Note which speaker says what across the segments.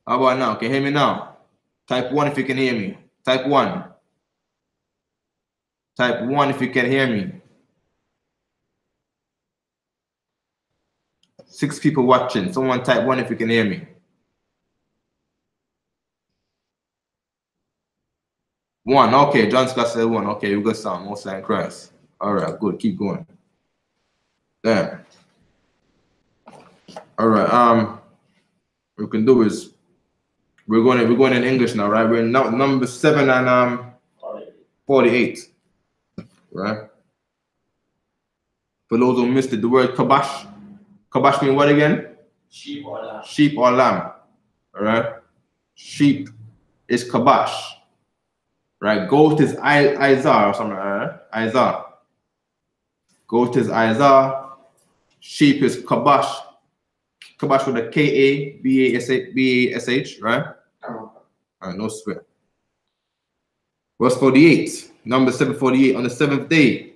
Speaker 1: How about now? Can you hear me now? Type 1 if you can hear me. Type 1. Type 1 if you can hear me. 6 people watching. Someone type 1 if you can hear me. 1. Okay, John Scott said 1. Okay, you got sound. Most in Christ. All right, good. Keep going. There. All right. What we can do is we're going in English now, right? We're in number 7 and 48. Right? For those who missed it, the word kabash. Kabash means what again?
Speaker 2: Sheep or lamb.
Speaker 1: Sheep or lamb. All right? Sheep is kabash. Right? Goat is Izar or something, right? Izar. Goat is Izar. Sheep is kabash. Kabash with a K-A-B-A-S-H, right? All right, no sweat. Verse 48, number 748. On the 7th day,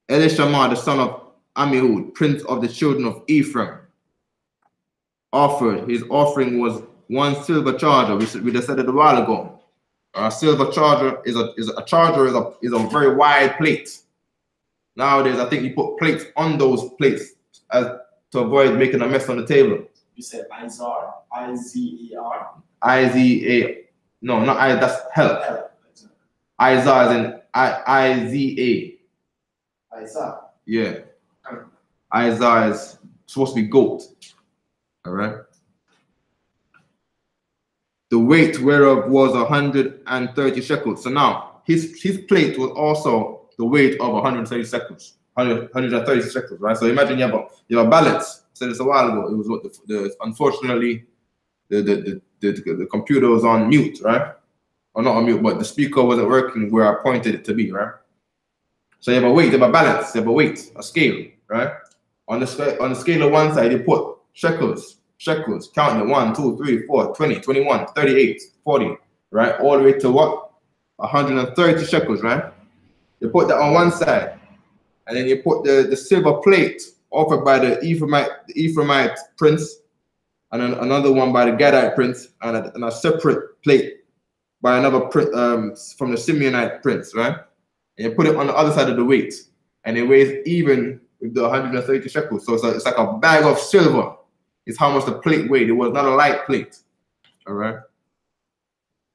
Speaker 1: Elishama, the son of Amihud, prince of the children of Ephraim, offered. His offering was 1 silver charger. We just said it a while ago. A silver charger is a very wide plate. Nowadays, I think you put plates on those plates to avoid making a mess on the table.
Speaker 2: You said Izar, I-Z-E-R.
Speaker 1: I-Z-A. No, not I. That's help. Izar is in I-Z-A.
Speaker 2: Izar.
Speaker 1: Yeah. Izar is supposed to be goat. All right. The weight whereof was 130 shekels. So now his plate was also the weight of 130 shekels. 130 shekels, right? So imagine you have a balance. I said this a while ago. It was what unfortunately the computer was on mute, right? Or not on mute, but the speaker wasn't working where I pointed it to be, right? So you have a weight, you have a balance, you have a weight, a scale, right? On the scale of one side, you put shekels, counting it 1, 2, 3, 4, 20, 21, 38, 40, right? All the way to what? 130 shekels, right? You put that on one side. And then you put the silver plate offered by the Ephraimite prince, and then another one by the Gadite prince, and a separate plate by another prince from the Simeonite prince, right? And you put it on the other side of the weight, and it weighs even with the 130 shekels. So it's like a bag of silver. It's how much the plate weighed. It was not a light plate, all right?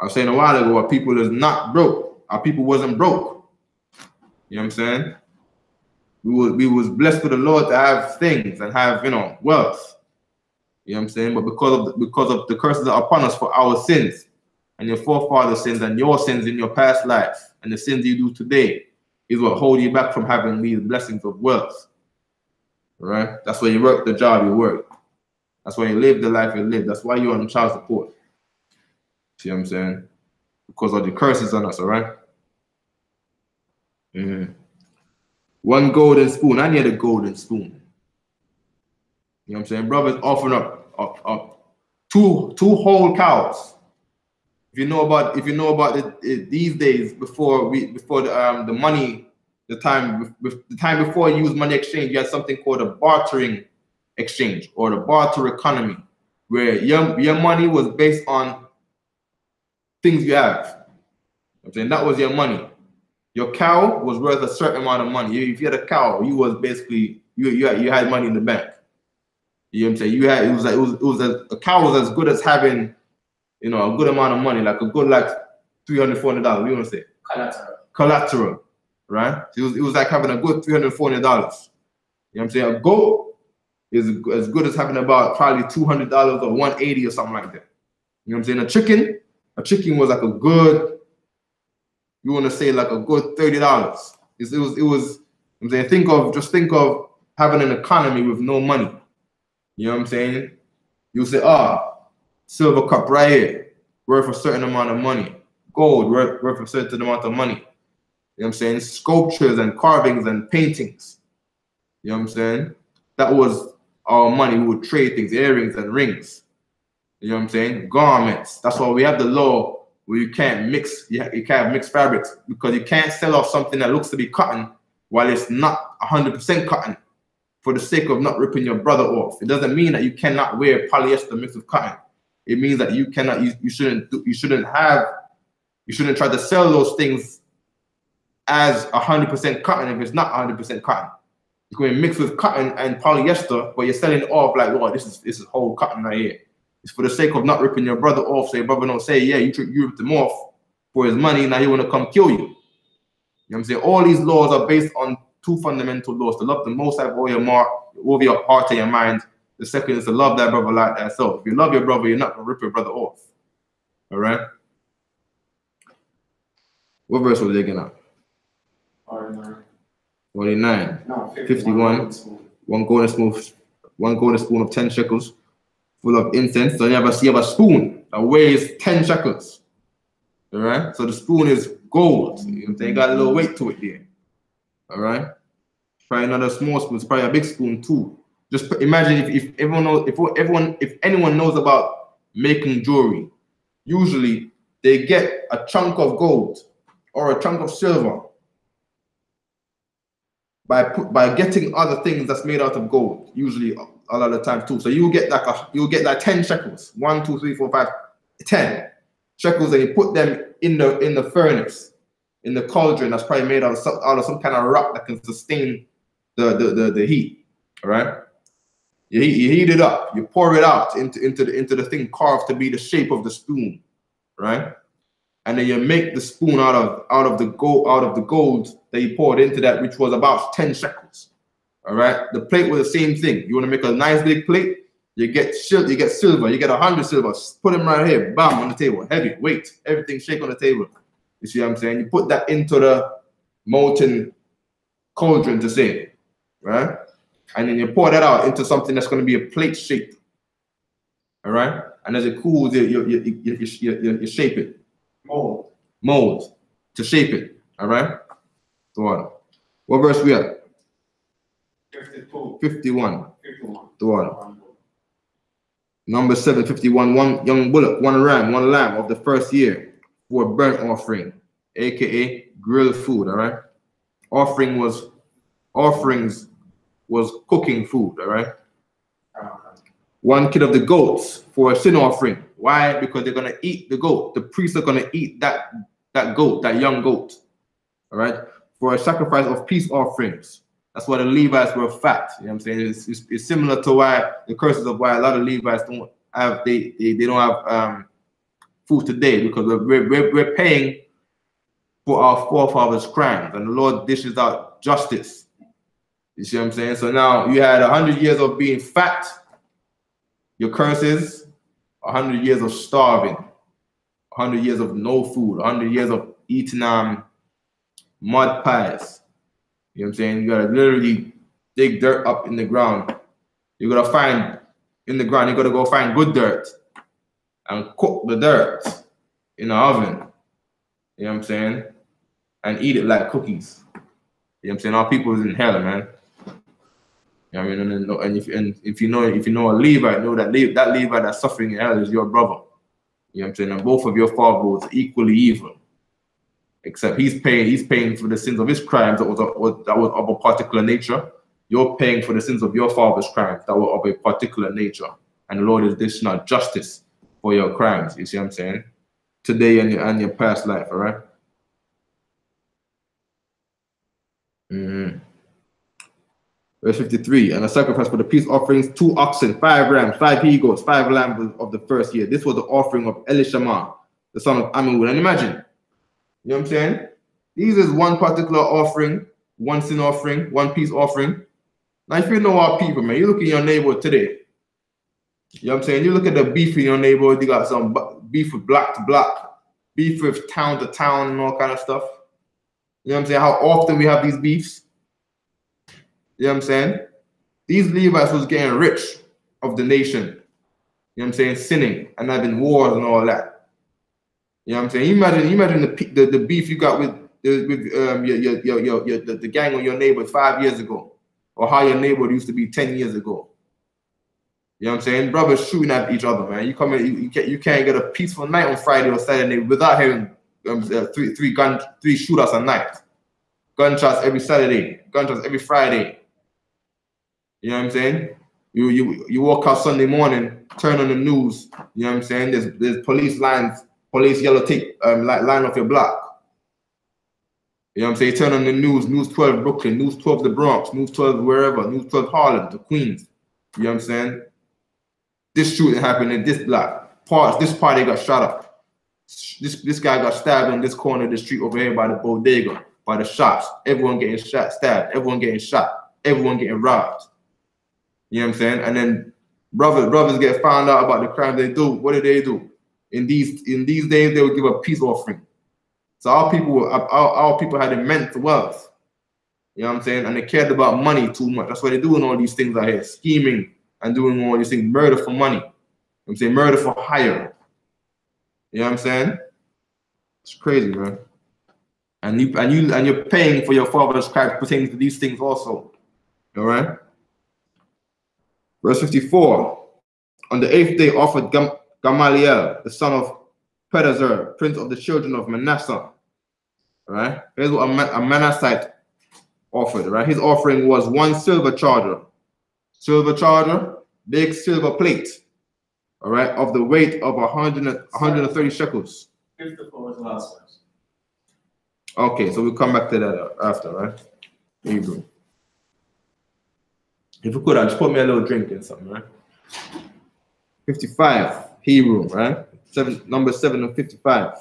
Speaker 1: I was saying a while ago, our people is not broke. Our people wasn't broke. You know what I'm saying? We was blessed with the Lord to have things and have, wealth. You know what I'm saying? But because of the curses that are upon us for our sins and your forefathers' sins and your sins in your past life and the sins you do today is what hold you back from having these blessings of wealth. Right? That's why you work the job you work. That's why you live the life you live. That's why you're on child support. See what I'm saying? Because of the curses on us, all right? Mm-hmm. 1 golden spoon. I need a golden spoon. You know what I'm saying? Brothers offering up two whole cows. If you know about these days before the money, the time before you use money exchange, you had something called a bartering exchange or the barter economy, where your money was based on things you have. You know what I'm saying? That was your money. Your cow was worth a certain amount of money. If you had a cow, you was basically you had money in the bank. You know what I'm saying? A cow was as good as having, a good amount of money, like a good $300, $400. What do you want to say? Collateral, right? It was like having a good $300, $400. You know what I'm saying? A goat is as good as having about probably $200 or $180 or something like that. You know what I'm saying? A chicken was like a good. You want to say like a good $30. It was. I'm saying, think of having an economy with no money. You know what I'm saying? You say, silver cup right here, worth a certain amount of money. Gold worth a certain amount of money. You know what I'm saying? Sculptures and carvings and paintings. You know what I'm saying? That was our money. We would trade things, earrings and rings. You know what I'm saying? Garments. That's why we have the law where you can't mix fabrics, because you can't sell off something that looks to be cotton while it's not 100% cotton for the sake of not ripping your brother off. It doesn't mean that you cannot wear polyester mixed with cotton. it means that you cannot, you shouldn't try to sell those things as 100% cotton if it's not 100% cotton. It's going to mix with cotton and polyester, but you're selling it off like, oh, this is whole cotton right here. It's for the sake of not ripping your brother off, so your brother don't say, yeah, you ripped him off for his money, now he want to come kill you. You know what I'm saying? All these laws are based on two fundamental laws: to love the Most High with all your heart and your mind. The second is to love thy brother like thyself. If you love your brother, you're not going to rip your brother off. All right? What verse was they getting at? 49.
Speaker 2: No,
Speaker 1: 51. One golden spoon of 10 shekels full of incense. So you have a spoon that weighs 10 shekels. All right? So the spoon is gold. You know what I'm saying? Got a little weight to it there. All right? Probably another small spoon. It's probably a big spoon too. Just imagine if anyone knows about making jewelry, usually they get a chunk of gold or a chunk of silver by getting other things that's made out of gold, usually a lot of the time too. So you'll get like 10 shekels, 1, 2, 3, 4, 5, 10 shekels, and you put them in the furnace, in the cauldron that's probably made out of some kind of rock that can sustain the heat. All right. You heat it up, you pour it out into the thing carved to be the shape of the spoon, right? And then you make the spoon out of the gold that you poured into that, which was about 10 shekels. All right. The plate was the same thing. You want to make a nice big plate, you get silver, you get 100 silver, put them right here, bam, on the table, heavy, weight, everything shake on the table. You see what I'm saying? You put that into the molten cauldron to say, right? And then you pour that out into something that's going to be a plate shape. All right. And as it cools, you shape it. Mold to shape it. All right. Go on. What verse we at?
Speaker 2: 52.
Speaker 1: 51.
Speaker 2: 51.
Speaker 1: Go on. Number 7, 51. One young bullock, one ram, one lamb of the first year for a burnt offering, aka grilled food. All right. Offerings was cooking food. All right. 1 kid of the goats for a sin offering. Why? Because they're going to eat the goat. The priests are going to eat that goat, that young goat. All right. For a sacrifice of peace offerings. That's why the Levites were fat. You know what I'm saying? It's similar to why the curses of why a lot of Levites don't have they don't have food today, because we're paying for our forefathers' crimes, and the Lord dishes out justice. You see what I'm saying? So now you had 100 years of being fat, your curses, 100 years of starving, 100 years of no food, 100 years of eating mud pies. You know what I'm saying? You gotta literally dig dirt up in the ground. You gotta find in the ground, you gotta go find good dirt and cook the dirt in the oven. You know what I'm saying? And eat it like cookies. You know what I'm saying? Our people is in hell, man. You know what I mean? And if you know a Levite, know that Levite that's suffering in hell is your brother. You know what I'm saying? And both of your fathers are equally evil. Except he's paying for the sins of his crimes that was of a particular nature. You're paying for the sins of your father's crimes that were of a particular nature. And the Lord is dishing out justice for your crimes. You see what I'm saying? Today and your past life, all right? Verse 53, and a sacrifice for the peace offerings, 2 oxen, 5 rams, 5 he-goats, 5 lambs of the first year. This was the offering of Elishama, the son of Amihud. And imagine, you know what I'm saying? These is one particular offering, one sin offering, one peace offering. Now, if you know our people, man, you look in your neighborhood today. You know what I'm saying? You look at the beef in your neighborhood, you got some beef with block to block, beef with town to town and all kind of stuff. You know what I'm saying? How often we have these beefs. You know what I'm saying? These Levites was getting rich of the nation. You know what I'm saying? Sinning and having wars and all that. You know what I'm saying? Imagine the beef you got with the gang of your neighbor 5 years ago, or how your neighborhood used to be 10 years ago. You know what I'm saying? Brothers shooting at each other, man. You come in, you can't get a peaceful night on Friday or Saturday without hearing three shootouts a night. Gunshots every Saturday, gunshots every Friday. You know what I'm saying? You walk out Sunday morning, turn on the news, you know what I'm saying? There's police lines, police yellow tape line off your block. You know what I'm saying? Turn on the news, News 12 Brooklyn, News 12 the Bronx, News 12 wherever, News 12 Harlem, the Queens. You know what I'm saying? This shooting happened in this block. This party got shot up. This guy got stabbed on this corner of the street over here by the bodega, by the shops. Everyone getting shot, stabbed, everyone getting shot, everyone getting robbed. You know what I'm saying? And then brothers get found out about the crime they do. What do they do? In these days, they would give a peace offering. So our people had immense wealth. You know what I'm saying? And they cared about money too much. That's why they're doing all these things out here, scheming and doing all these things, murder for money. You know what I'm saying? Murder for hire. You know what I'm saying? It's crazy, man. And you're paying for your father's crimes pertaining to these things also. All right? Verse 54, on the 8th day offered Gamaliel, the son of Pedazur, prince of the children of Manasseh. All right? Here's what a Manassite offered, right? His offering was 1 silver charger. Silver charger, big silver plate, all right, of the weight of 130 shekels.
Speaker 2: 54 was the last verse.
Speaker 1: Okay, so we'll come back to that after, right? Hebrew. If you could, just put me a little drink in something, right? 55, Hebrew, right? Number 7 of 55.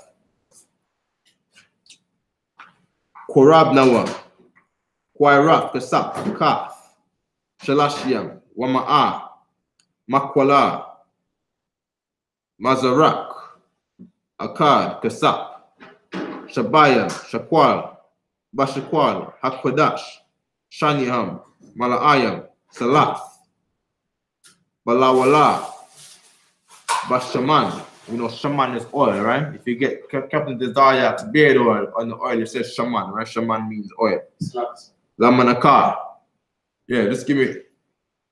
Speaker 1: Korab Nawa, Kwairaf, Kasap, Kaf, Shalashiam, Wama'a, Makwala, Mazarak, Akkad, Kasap, Shabaya, Shakwal, Bashakwal, Hakwadash, Shanyaham, Malaayam, Salath, Balawala, Bashaman. You know, shaman is oil, right? If you get Captain Desire beard oil on the oil, it says shaman, right? Shaman means oil. Lamanakar. Yeah, just give me.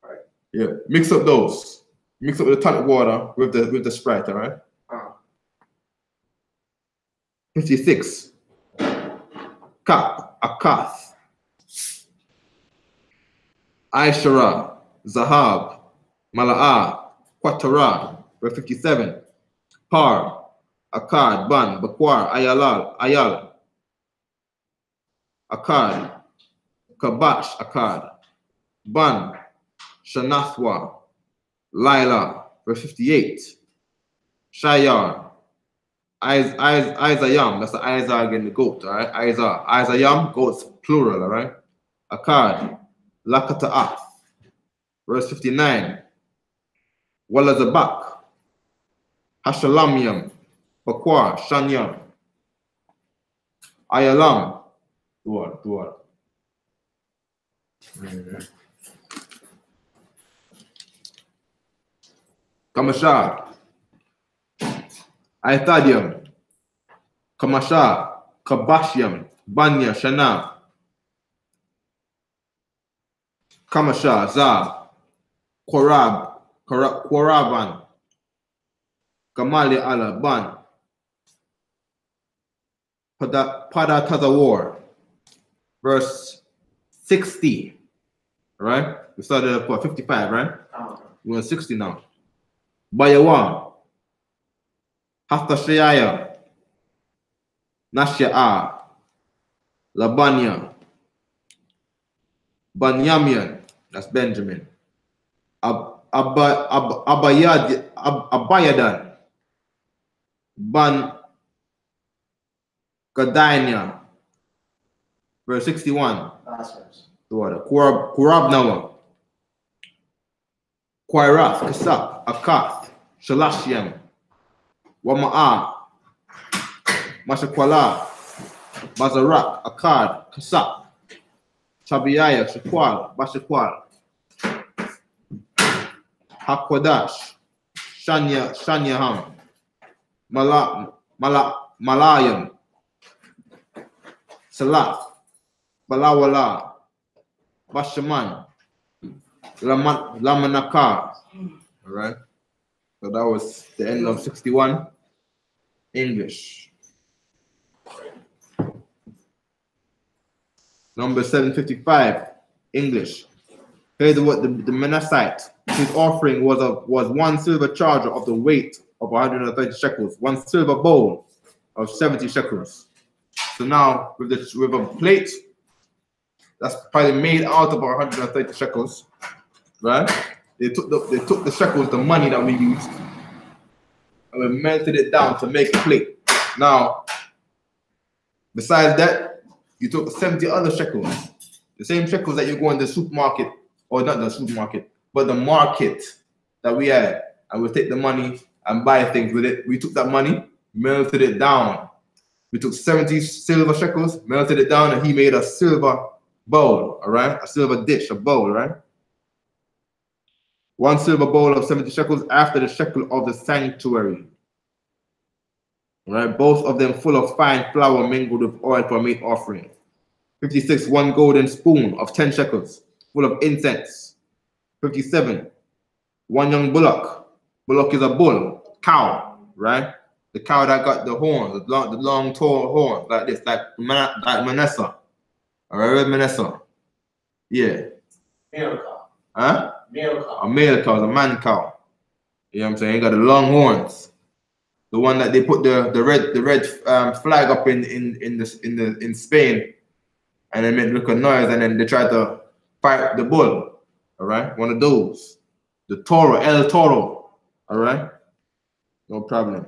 Speaker 1: Right. Yeah, mix up those. Mix up the tonic water with the Sprite, all right? 56. Kap, Akath, Aishara, Zahab, Mala'ah, Quatara, verse 57. Par, Akkad, Ban, Bakwar, Ayal, Akkad, Kabash, Akkad, Ban, Shanathwa, Laila, verse 58. Shayar, Izayam, that's the Izar again, the goat, all right? Izayam, goats, plural, all right? Akkad, Lakata'ath, verse 59. Walazabak, Hashalamyam, Bakwar, Shanyam, Ayalam, Duar. Kamasha, Aithadium, Kamasha, Kabashyam, Banya, Shana, Kamasha, Za, Koraban, Gamali Allah, Ban, Padatazawar, verse 60, right? We started at 55, right? We're on 60 now. Bayawan, Haftashayaya, Nashya'a, Labanya, Banyamian, that's Benjamin, Abayadan, Ban Gadainia, verse 61.
Speaker 2: Last verse.
Speaker 1: Kurab Nawa, Kwairaf, Kasap, Akath, Shalashiam, Wama'a, Mashakwala, Bazarak, Akkad, Kasap, Chabiyaya, Shakwal, Bashakwal, Hakwadash, Shanyaham, Malayam, Salaf, Balawala, Bashaman, Lamanakar. All right. So that was the end of 61. English. Number 755. English. Here's what the Manassite his offering was 1 silver charger of the weight of 130 shekels, 1 silver bowl of 70 shekels. So now with a plate that's probably made out of 130 shekels, right? They took the shekels, the money that we used, and we melted it down to make a plate. Now, besides that, you took 70 other shekels, the same shekels that you go in the supermarket, or not the supermarket, but the market that we had, and we take the money and buy things with it. We took that money, melted it down. We took 70 silver shekels, melted it down, and he made a silver bowl, all right? A silver dish, a bowl, right? 1 silver bowl of 70 shekels after the shekel of the sanctuary. All right? Both of them full of fine flour mingled with oil for a meat offering. 56, 1 golden spoon of 10 shekels, full of incense. 57, 1 young bullock. Bullock is a bull, cow, right? The cow that got the horns, the long tall horns, like this, like Manasseh. All right, Manasseh. Yeah.
Speaker 2: Male cow.
Speaker 1: Huh?
Speaker 2: Male cow.
Speaker 1: A male cow, a man cow. You know what I'm saying? He got the long horns. The one that they put the red flag up in Spain, and they made look a noise, and then they tried to fight the bull. All right, one of those. The Toro, El Toro. All right, no problem.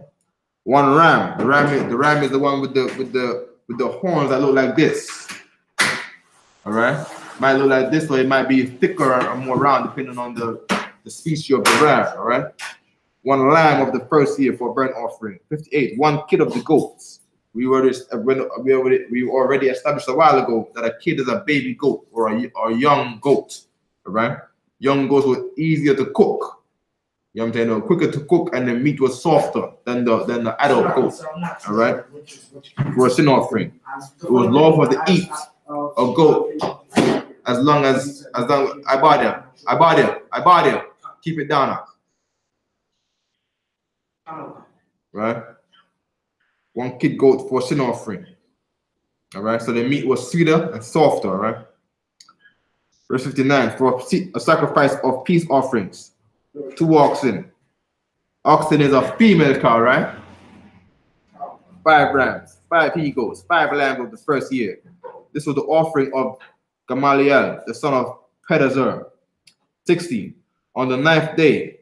Speaker 1: 1 ram. The ram is the one with the horns that look like this. All right, might look like this, or it might be thicker or more round, depending on the species of the ram. All right, 1 lamb of the first year for burnt offering. 58, 1 kid of the goats. We already established a while ago that a kid is a baby goat or a young goat. All right, young goats were easier to cook. You know what I'm saying? Quicker to cook, and the meat was softer than the adult goat. All right, for a sin offering, it was lawful to eat a goat as long as I bought it. Keep it down now. Right? 1 kid goat for sin offering. All right, so the meat was sweeter and softer. All right. Verse 59, for a sacrifice of peace offerings. 2 oxen. Oxen is a female cow, right? 5 rams, 5 he goats, 5 lambs of the first year. This was the offering of Gamaliel, the son of Pedazur. 60. On the 9th day,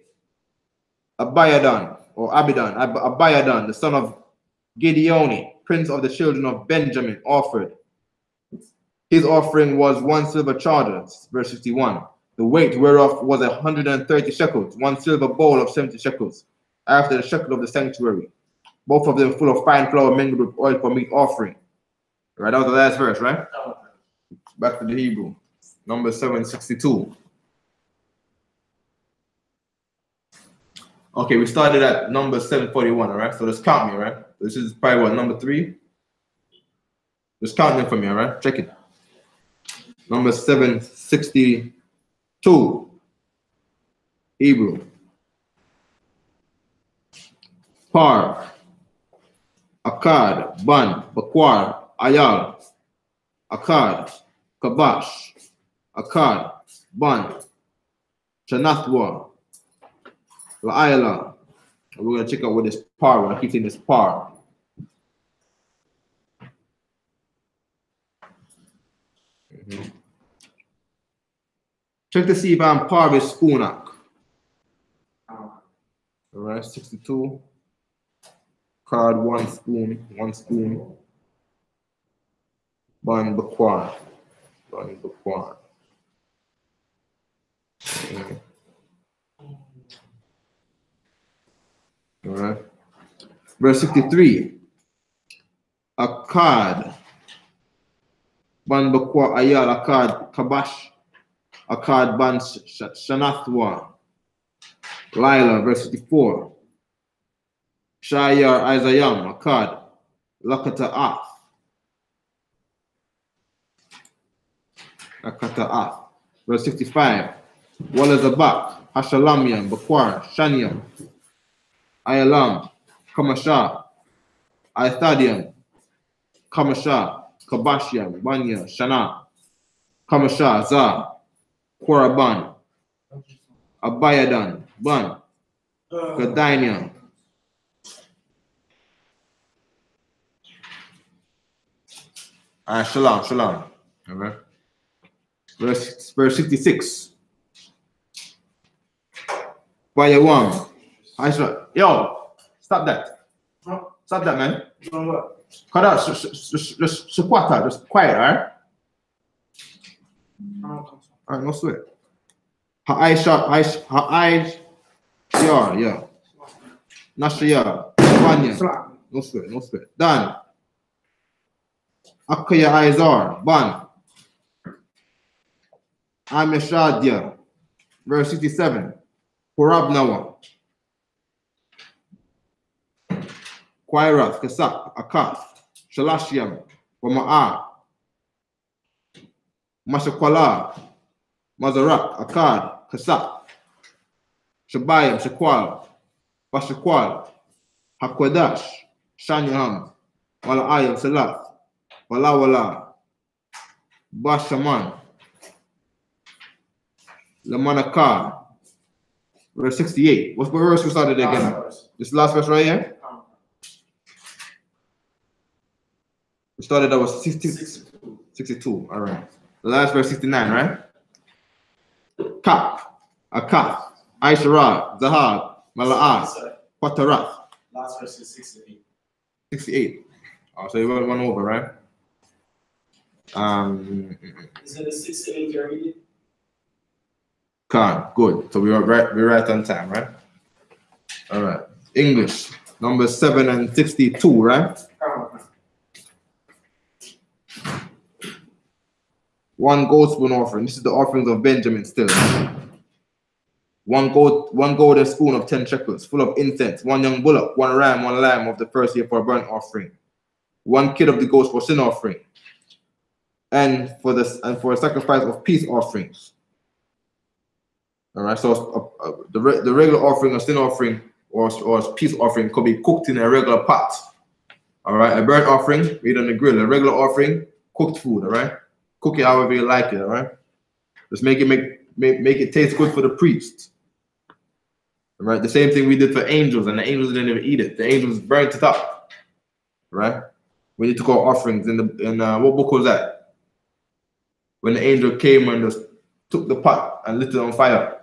Speaker 1: Abiadan, the son of Gideoni, prince of the children of Benjamin, offered. His offering was 1 silver charger, verse 61. The weight whereof was 130 shekels, 1 silver bowl of 70 shekels, after the shekel of the sanctuary. Both of them full of fine flour mingled with oil for meat offering. Right, that was the last verse, right? Back to the Hebrew. Number 762. Okay, we started at number 741, all right? So let's count me, right? This is probably what, number 3? Just count them for me, all right? Check it. Number 762. Hebrew. Par. Akkad. Ban. Bakwar. Ayal. Akkad. Kabash. Akkad. Ban. Shanathwa. La'ayla. We're going to check out what this par was. I keep saying this par. Check to see if I'm par with Spoonak. All right, 62. Card 1 spoon, 1 spoon. Ban Bakwar. Ban Bakwar. Okay. All right. Verse 63. Akkad. Ban Bakwar Ayal. Akkad Kabash. Akkad Ban Shanathwa. Lila, verse 54. Shayar Isayam, Akkad, Lakata'ath. Lakata'ath. Verse 65. Walazabak, Hashalamiam, Bakwar, Shaniam, Ayalam, Kamasha, Aithadiam, Kamasha, Kabashiam, Banya, Shana, Kamasha, Za, Koraban, Abayadan, Bun, Gadania. Shalom, Shalom. Okay. Verse 66. Bayawang. Yo, stop that. Stop that, man. Cut out. Just quiet, just quiet, alright? Alright, no sweat. Yeah. Nashia. Vanya. No sweat. Done. Akaya Izar. Ban. Ameshadia. Verse 67. Horabnawa. Quirath, Kasak, Akath, Shalashiam, Wama'a, Mashakwala, Mazarak, Akkad, Kasak, Shabayam, Shakwal, Bashakwal, Hakwadash, Shanyaham, Wala'ayam, Salath, Wala, Bashaman, Lamanakar. Verse 68. What verse we started again? This last verse right here? We started, that was 62. All right. The last verse, 69, right? Kap, Akath, Aisharah, Zahab, Mala'ah, Quatarath.
Speaker 2: Last verse is 68.
Speaker 1: 68. Oh, so you went one over, right?
Speaker 2: Is it a 68 you're reading?
Speaker 1: Good. So we're right on time, right? All right. English, number 7 and 62, right? One goat spoon offering. This is the offerings of Benjamin still. One golden spoon of 10 shekels, full of incense. One young bullock, one ram, one lamb of the first year for a burnt offering. One kid of the goats for sin offering, and for a sacrifice of peace offerings. All right. So the regular offering, a sin offering, or peace offering could be cooked in a regular pot. All right. A burnt offering made on the grill. A regular offering, cooked food. All right. Cook it however you like it, all right? Just make it taste good for the priest. All right? The same thing we did for angels, and the angels didn't even eat it. The angels burnt it up. Right? We need to call offerings in what book was that? When the angel came and just took the pot and lit it on fire.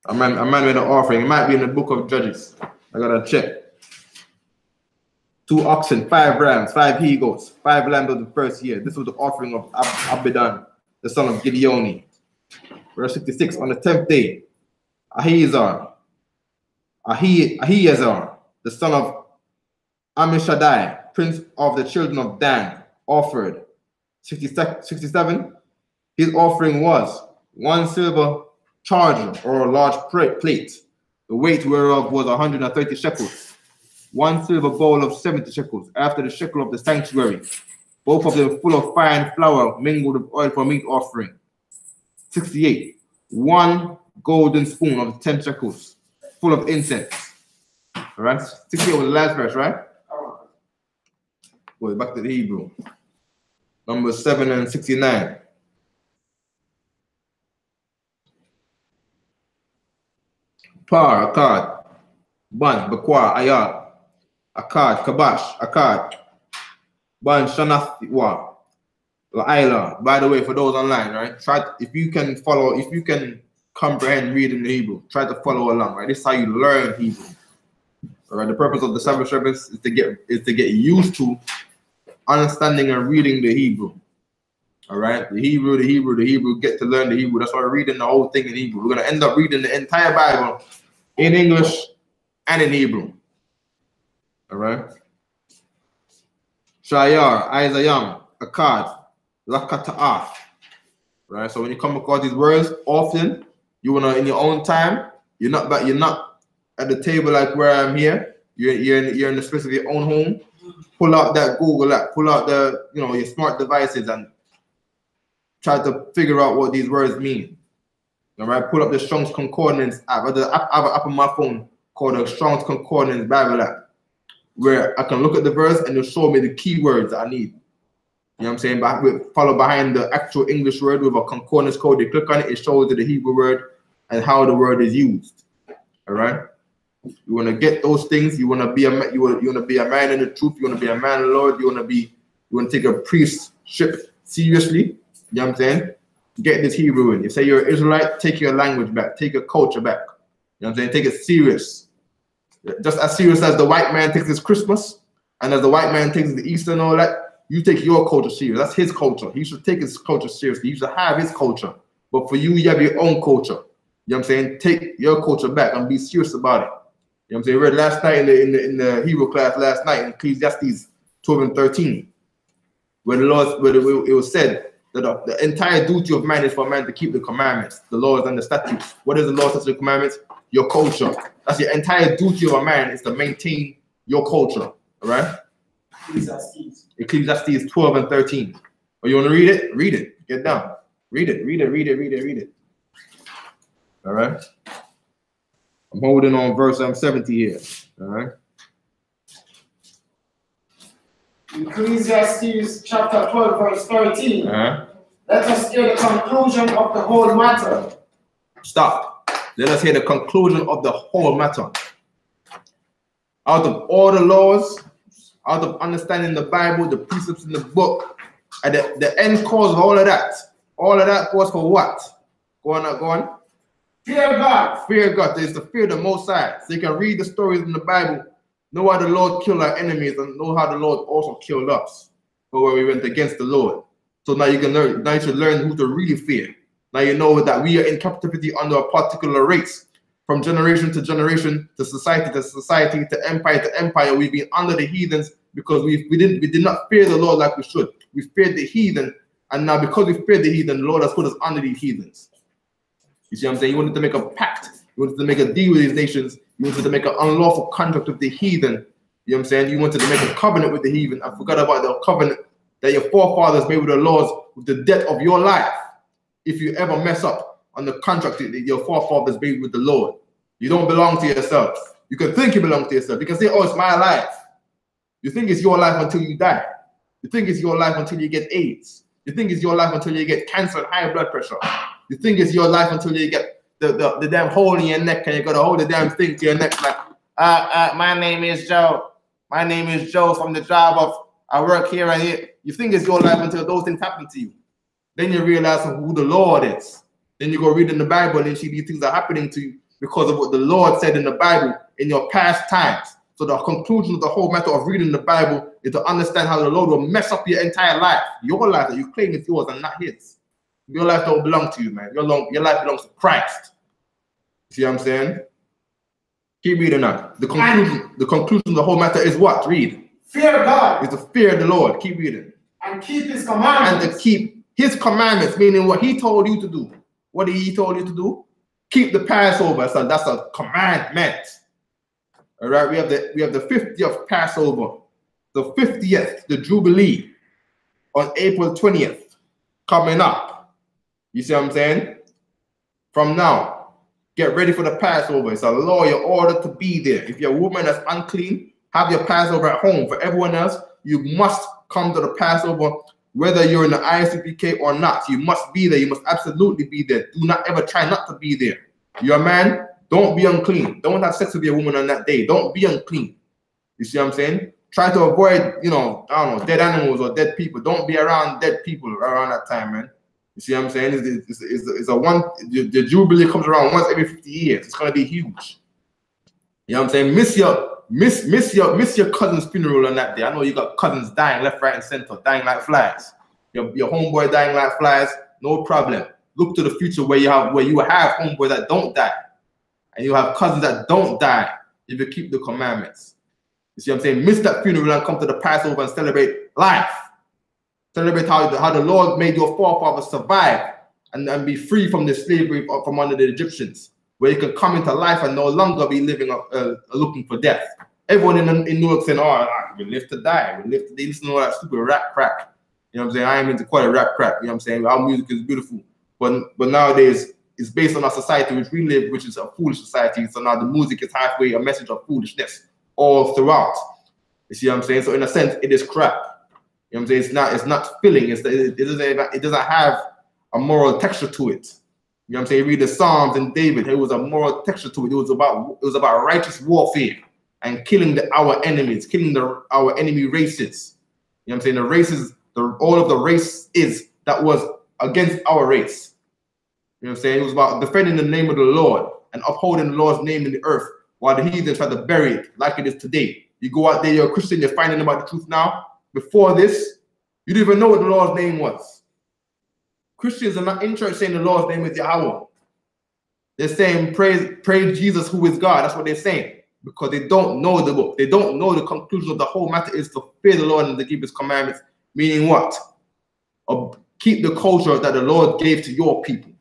Speaker 1: A man made an offering. It might be in the book of Judges. I gotta check. 2 oxen, 5 rams, 5 he goats, 5 lambs of the first year. This was the offering of Abidan, the son of Gideoni. Verse 66, on the 10th day, Ahiezer, the son of Ammishaddai, prince of the children of Dan, offered. 67, his offering was 1 silver charger or a large plate, the weight whereof was 130 shekels. 1 silver bowl of 70 shekels, after the shekel of the sanctuary, both of them full of fine flour mingled with oil for meat offering. 68, 1 golden spoon of 10 shekels, full of incense. All right, 68 was the last verse, right? Well, back to the Hebrew. Number 7 and 69. Par, Akkad, Ban, Bakwa, Ayah. Akkad, Kabash, Akkad, Ban, Shanathwa, La'ila. By the way, for those online, right? If you can comprehend reading the Hebrew, try to follow along, right? This is how you learn Hebrew. All right. The purpose of the Sabbath service is to get used to understanding and reading the Hebrew. All right, the Hebrew. Get to learn the Hebrew. That's why we're reading the whole thing in Hebrew. We're gonna end up reading the entire Bible in English and in Hebrew. All right. Shayar, Isayam, Akkad, Lakata'af. Right. So when you come across these words, often you wanna in your own time. You're not at the table like where I'm here. You're in the space of your own home. Pull out that Google app. Pull out your smart devices and try to figure out what these words mean. All right. Pull up the Strong's Concordance app. I have an app on my phone called the Strong's Concordance Bible app, where I can look at the verse and it'll show me the keywords that I need. You know what I'm saying? But we follow behind the actual English word with a concordance code. You click on it, it shows you the Hebrew word and how the word is used. All right. You want to get those things. You want to be a you want to be a man in the truth. You want to be a man of the Lord. You want to take a priestship seriously. You know what I'm saying? Get this Hebrew in. You say you're an Israelite, take your language back, take your culture back. You know what I'm saying? Take it serious. Just as serious as the white man takes his Christmas, and as the white man takes the Easter and all that. You take your culture serious. That's his culture. He should take his culture seriously. He should have his culture. But for you, you have your own culture. You know what I'm saying? Take your culture back and be serious about it. You know what I'm saying? We read last night in the Hebrew class last night in Ecclesiastes 12 and 13, where it was said that the entire duty of man is for man to keep the commandments, the laws and the statutes. What is the law, statutes, and commandments? Your culture. That's the entire duty of a man, is to maintain your culture. All right? Ecclesiastes 12 and 13. Oh, you want to read it? Read it. Get down. Read it. Read it. Read it. Read it. Read it. All right. I'm holding on verse 70 here. All right.
Speaker 2: Ecclesiastes chapter 12, verse 13.
Speaker 1: Uh-huh.
Speaker 2: Let us hear the conclusion of the whole matter.
Speaker 1: Stop. Let us hear the conclusion of the whole matter. Out of all the laws, out of understanding the Bible, the precepts in the book, and the end cause of all of that was for what? Go on.
Speaker 2: Fear God.
Speaker 1: Fear God. There's the fear of the Most High. So you can read the stories in the Bible, know how the Lord killed our enemies, and know how the Lord also killed us for where we went against the Lord. So now you can learn. Now you should learn who to really fear. Now you know that we are in captivity under a particular race. From generation to generation, to society, to empire, we've been under the heathens because we did not fear the Lord like we should. We feared the heathen, and now because we feared the heathen, the Lord has put us under these heathens. You see what I'm saying? You wanted to make a pact, you wanted to make a deal with these nations, you wanted to make an unlawful contract with the heathen. You know what I'm saying? You wanted to make a covenant with the heathen and forgot about the covenant that your forefathers made with the laws with the death of your life. If you ever mess up on the contract that your forefathers made with the Lord, you don't belong to yourself. You can think you belong to yourself. You can say, oh, it's my life. You think it's your life until you die. You think it's your life until you get AIDS. You think it's your life until you get cancer and high blood pressure. You think it's your life until you get the damn hole in your neck and you got to hold the damn thing to your neck like, my name is Joe. My name is Joe from the job of, I work here and here. You think it's your life until those things happen to you. Then you realize who the Lord is. Then you go read in the Bible and see these things are happening to you because of what the Lord said in the Bible in your past times. So the conclusion of the whole matter of reading the Bible is to understand how the Lord will mess up your entire life. Your life that you claim is yours and not his. Your life don't belong to you, man. Your life belongs to Christ. See what I'm saying? Keep reading now. The conclusion of the whole matter is what? Read.
Speaker 2: Fear God.
Speaker 1: It's to fear the Lord. Keep reading.
Speaker 2: And keep his commandments.
Speaker 1: And to keep his commandments, meaning what he told you to do. What did he told you to do? Keep the Passover. So that's a commandment. All right, we have the 50th Passover, the 50th, the Jubilee, on April 20th, coming up. You see what I'm saying? From now, get ready for the Passover. It's a law, you're ordered to be there. If you're a woman that's unclean, have your Passover at home. For everyone else, you must come to the Passover, whether you're in the I.S.U.P.K or not. You must be there. You must absolutely be there. Do not ever try not to be there. You're a man. Don't be unclean. Don't have sex with your woman on that day. Don't be unclean. You see what I'm saying? Try to avoid, I don't know, dead animals or dead people. Don't be around dead people around that time, man. You see what I'm saying? The Jubilee comes around once every 50 years. It's gonna be huge. You know what I'm saying? Miss your cousin's funeral on that day. I know you got cousins dying left, right, and center, dying like flies. Your homeboy dying like flies, no problem. Look to the future where you have homeboys that don't die. And you have cousins that don't die if you keep the commandments. You see what I'm saying? Miss that funeral and come to the Passover and celebrate life. Celebrate how the Lord made your forefathers survive and be free from the slavery from under the Egyptians, where you can come into life and no longer be living looking for death. Everyone in New York saying, oh, we live to die. We live to listen to all that stupid rap crap. You know what I'm saying? I am into quite a rap crap. You know what I'm saying? Our music is beautiful. But nowadays, it's based on our society which we live, which is a foolish society. So now the music is halfway a message of foolishness all throughout. You see what I'm saying? So in a sense, it is crap. You know what I'm saying? It's not filling. It doesn't have a moral texture to it. You know what I'm saying? You read the Psalms and David, it was a moral texture to it. It was about righteous warfare and killing our enemies, killing our enemy races. You know what I'm saying? The races, all of the race is that was against our race. You know what I'm saying? It was about defending the name of the Lord and upholding the Lord's name in the earth while the heathen try to bury it like it is today. You go out there, you're a Christian, you're finding about the truth now. Before this, you didn't even know what the Lord's name was. Christians are not in church saying the Lord's name is Yahweh. They're saying praise Jesus who is God. That's what they're saying. Because they don't know the book. They don't know the conclusion of the whole matter is to fear the Lord and to keep his commandments. Meaning what? Keep the culture that the Lord gave to your people.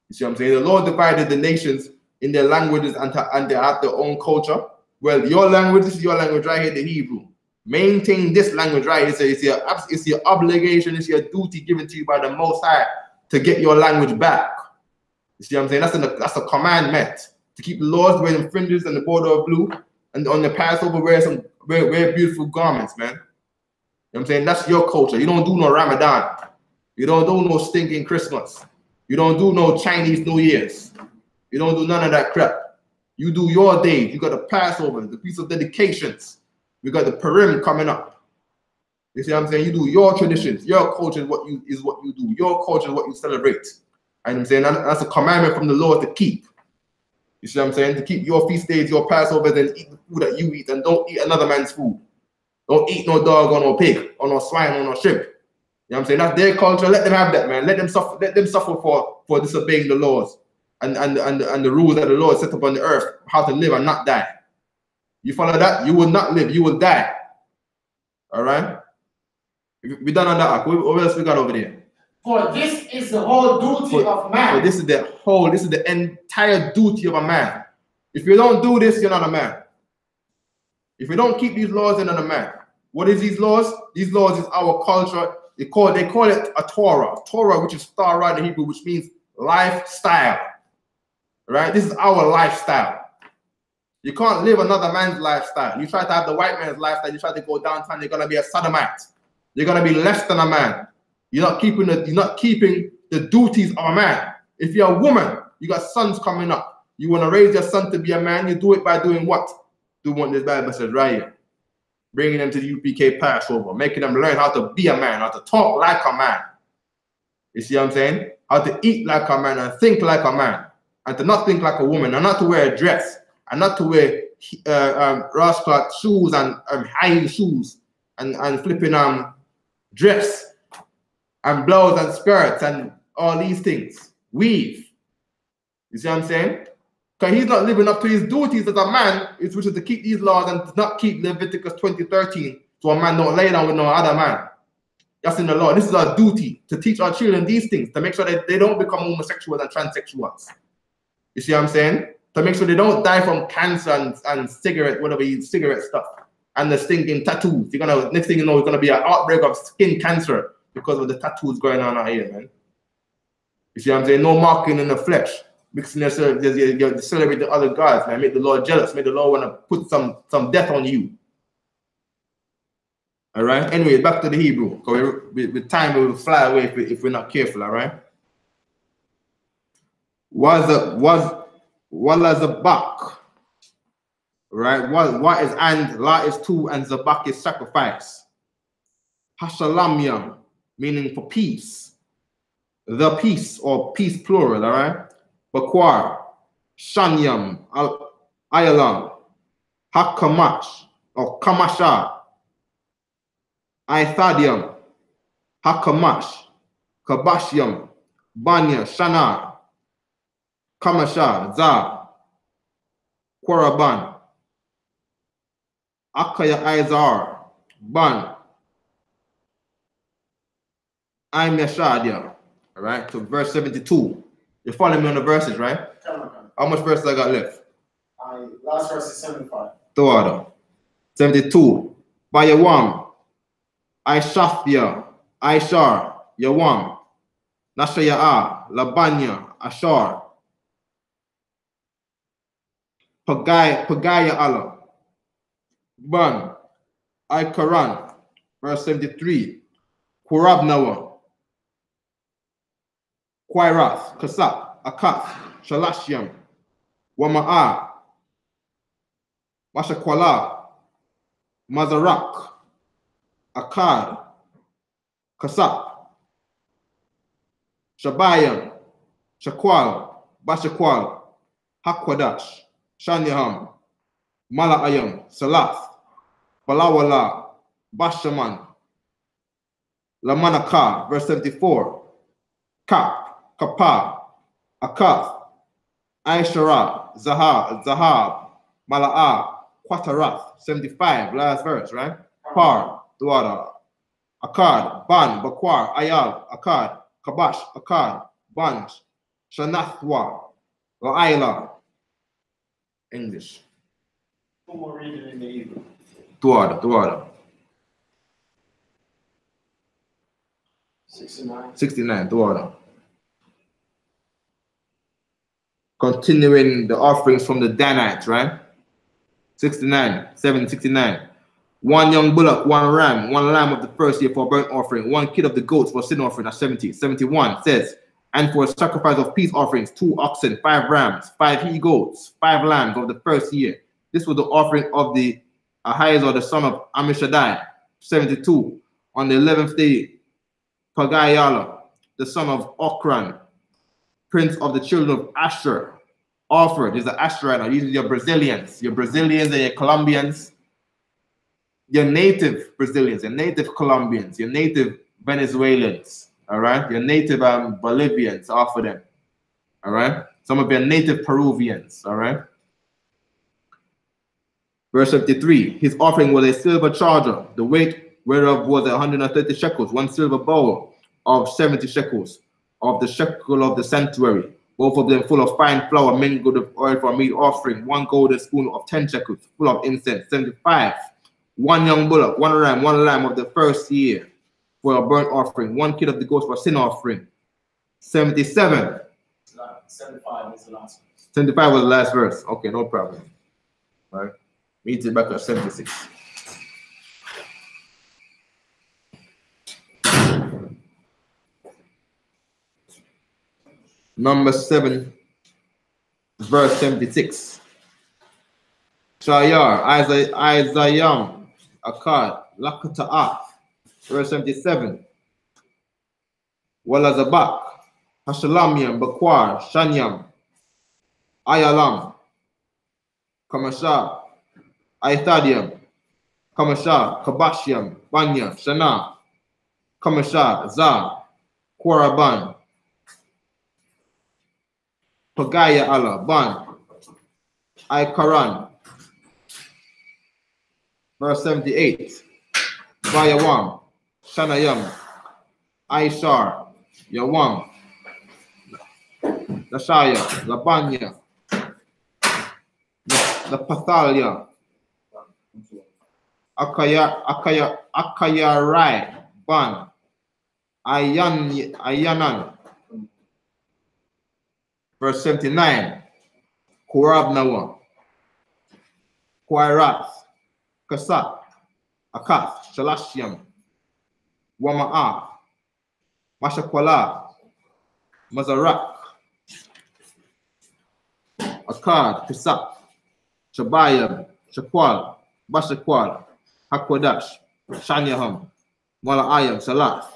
Speaker 1: You see what I'm saying? The Lord divided the nations in their languages and they have their own culture. Well, your language, this is your language right here, the Hebrew. Maintain this language right here. It's your obligation, it's your duty given to you by the Most High to get your language back. You see what I'm saying? That's a commandment. To keep the laws, wear them fringes and the border of blue, and on the Passover, wear beautiful garments, man. You know what I'm saying? That's your culture. You don't do no Ramadan. You don't do no stinking Christmas. You don't do no Chinese New Year's. You don't do none of that crap. You do your days. You got the Passover, the Feast of Dedications. We got the Purim coming up. You see what I'm saying? You do your traditions. Your culture is what you do. Your culture is what you celebrate. And I'm saying that's a commandment from the Lord to keep. You see what I'm saying? To keep your feast days, your Passovers, and eat the food that you eat, and don't eat another man's food. Don't eat no dog or no pig or no swine or no shrimp. You know what I'm saying? That's their culture. Let them have that, man. Let them suffer. Let them suffer for disobeying the laws and the rules that the Lord set up on the earth, how to live and not die. You follow that? You will not live. You will die. All right. We done on that. What else we got over there?
Speaker 2: For this is the whole duty of man.
Speaker 1: So this is the entire duty of a man. If you don't do this, you're not a man. If you don't keep these laws, you're not a man. What is these laws? These laws is our culture. They call it a Torah. Torah, which is Torah in Hebrew, which means lifestyle. Right? This is our lifestyle. You can't live another man's lifestyle. You try to have the white man's lifestyle, you try to go downtown, you're gonna be a sodomite. You're gonna be less than a man. You're not keeping the duties of a man. If you're a woman, you got sons coming up. You want to raise your son to be a man, you do it by doing what? Doing what this Bible says right here. Bringing them to the UPK Passover, making them learn how to be a man, how to talk like a man. You see what I'm saying? How to eat like a man and think like a man. And to not think like a woman, and not to wear a dress, and not to wear rascal shoes and high shoes and flipping dress and blouse and skirts and all these things. Weave. You see what I'm saying? Because he's not living up to his duties as a man, which is to keep these laws and to not keep Leviticus 20:13, so a man don't lay down with no other man. That's in the law. This is our duty, to teach our children these things, to make sure that they don't become homosexuals and transsexuals. You see what I'm saying? To make sure they don't die from cancer and cigarette stuff and the stinking tattoos. Next thing you know, it's gonna be an outbreak of skin cancer because of the tattoos going on out here, man. You see what I'm saying? No marking in the flesh. Mixing their you celebrate the other gods, man. Make the Lord jealous. Make the Lord want to put some death on you. All right. Anyway, back to the Hebrew. Because with time we will fly away if we're not careful. All right. Was Zabak. Right. What is and La is two and Zabak is sacrifice. Hashalam, meaning for peace. The peace or peace plural. All right. Bakwar, Shanyam, Ayalam, Hakamash or Kamasha, Aithadium, Hakamash, Kabashyam, Banya, Shana, Kamasha, Za, Koraban, Akaya Izar, Ban, I'm Yashadia. All right, so verse 72. You're following me on the verses, right? How much verses I got left?
Speaker 2: Last verse is 75.
Speaker 1: 72. Bayawam, Aishafia, Aishar, Yawam, Nashaya, Labanya, Ashar, Pagaya Allah, Ban, Aikaran, verse 73. Korabnawa, Quirath, Kasak, Akath, Shalashiam, Wama'a, Mashakwala, Mazarak, Akkad, Kasak, Shabayam, Shakwal, Bashakwal, Hakwadash, Shanyaham, Malaayam, Salath, Balawala, Bashaman, Lamanaka, verse 74. Kap, Kapa, Akath, Aishara, Zahab, Mala'a, Quatarath, 75, last verse, right? Par, Duada, Akkad, Ban, Bakwar, Ayal, Akkad, Kabash, Akkad, Ban, Shanathwa, La'ayla. English.
Speaker 2: One more reading in the Hebrew.
Speaker 1: Duada.
Speaker 2: 69.
Speaker 1: Duada. Continuing the offerings from the Danites, right? 769. One young bullock, one ram, one lamb of the first year for burnt offering, one kid of the goats for sin offering. That's 70. 71 says, and for a sacrifice of peace offerings, 2 oxen, 5 rams, 5 he goats, 5 lambs of the first year. This was the offering of the Ahiezer, the son of Ammishaddai. 72. On the 11th day, Pagayala, the son of Okran, prince of the children of Asher, offered. These are Asherite. These are your Brazilians and your Colombians, your native Brazilians, your native Colombians, your native Venezuelans, all right? Your native Bolivians, offer them, all right? Some of your native Peruvians, all right? Verse 53, his offering was a silver charger, the weight whereof was 130 shekels, 1 silver bowl of 70 shekels, of the shekel of the sanctuary, both of them full of fine flour mingled with oil for meat offering, 1 golden spoon of 10 shekels, full of incense. 75, 1 young bullock, 1 ram, 1 lamb of the first year for a burnt offering, 1 kid of the goats for sin offering. 77.
Speaker 2: 75 is the last one.
Speaker 1: 75 was the last verse. Okay, no problem. All right. Meet it back at 76. Number 7, verse 76. Shayar, Isaiah, Akkad, Lakata'ath, verse 77. Walazabak, Hashalamiam, Bakwar, Shanyam, Ayalam, Kamasha, Aithadiam, Kamasha, Kabashiam, Banya, Shana, Kamasha, Za, Koraban, Pagaya Allah, Ban, Aikaran, verse 78. Bayawam, Shanayam, Aishar, Yawam, Nashaya, Labanya, Napathalia, Akayarai, Ban, Ayanan, verse 79, Korabnawa, Quirath, Kasak, Akath, Shalashiam, Wama'a, Mashakwala, Mazarak, Akkad, Kasak, Shabayam, Shakwal, Bashakwal, Hakwadash, Shanyaham, Malaayam, Salath,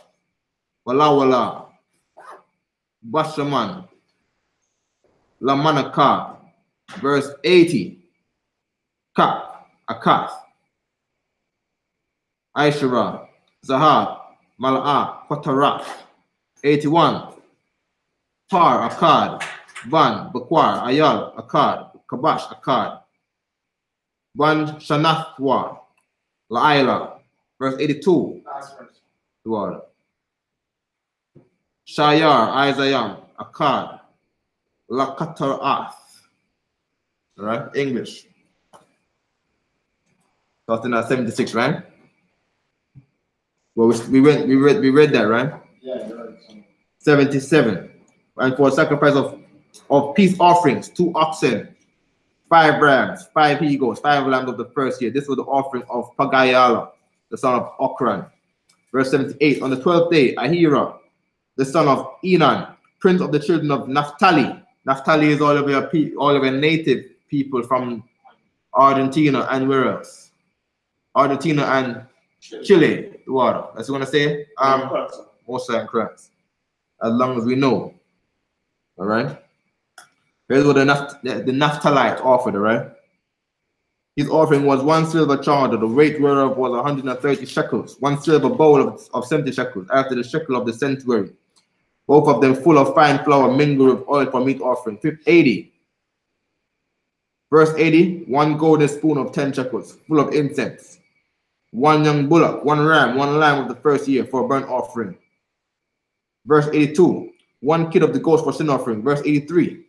Speaker 1: Walawala, Bashaman, Lamanaka, verse 80, Kap, Akath, Aishara, Zahab, Mala'a, Quatarath. 81, Par, Akkad, Ban, Bakwar, Ayal, Akkad, Kabash, Akkad, Ban, Shanathwa, La'ayla, verse 82,
Speaker 2: Last verse.
Speaker 1: Dual. Shayar, Isaiah, Akkad, Lakatarath. All right, English. Starting at 76, right? Well, we read that, right?
Speaker 2: Yeah, you're right.
Speaker 1: 77. And for a sacrifice of peace offerings, 2 oxen, 5 rams, 5 he goats, 5 lambs of the first year. This was the offering of Pagayala. the son of Okran. Verse 78, on the 12th day, Ahira, the son of Enan, prince of the children of Naphtali. Naphtali is all of your native people from Argentina and where else? Argentina and Chile. What? That's what I say. Most and Christ. As long as we know. All right. Here's what the Naphthalite offered. All right. His offering was 1 silver charger, the weight whereof was 130 shekels, 1 silver bowl of 70 shekels, after the shekel of the sanctuary. Both of them full of fine flour mingled with oil for meat offering. 80. Verse 80, 1 golden spoon of 10 shekels, full of incense. 1 young bullock, 1 ram, 1 lamb of the first year for a burnt offering. Verse 82, 1 kid of the goats for sin offering. Verse 83.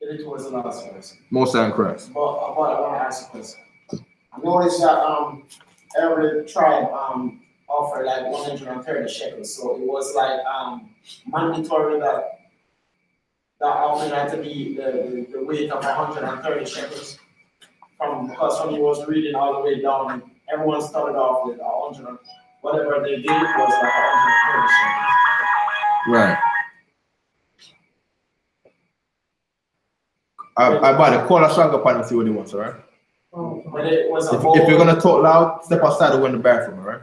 Speaker 2: 82 was the last verse.
Speaker 1: Most High in Christ.
Speaker 2: But I want to ask a question. I noticed that every tribe offered like 130 shekels, so it was like mandatory that offering had to be the weight of 130 shekels. Because when he was reading all the way down, everyone started off with 100. Whatever they did was like 130 shekels.
Speaker 1: Right. I buy the call a song upon and see what he wants, all right?
Speaker 2: When it was a
Speaker 1: if you're gonna talk loud, step outside or go in the bathroom, all right?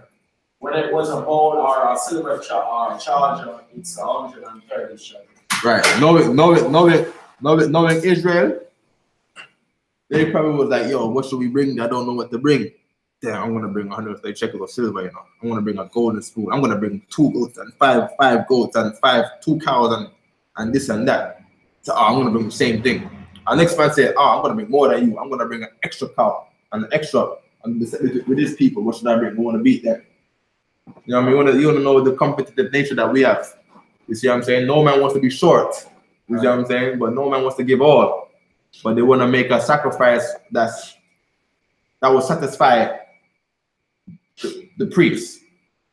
Speaker 2: When it was a bowl or a silver charger, it's 130 shekels.
Speaker 1: Right. Knowing Israel, they probably was like, yo, what should we bring? I don't know what to bring. Damn, I'm gonna bring 130 shekels of silver, you know. I'm gonna bring a golden spoon. I'm gonna bring 2 goats and five goats and 2 cows and this and that. So I'm gonna bring the same thing. Our next man said, I'm gonna bring more than you. I'm gonna bring an extra cow and an extra with these people. What should I bring? We want to beat them. You know what I mean? You want to know the competitive nature that we have. You see what I'm saying? No man wants to be short. You see what I'm saying? But no man wants to give all. But they want to make a sacrifice that will satisfy the priests.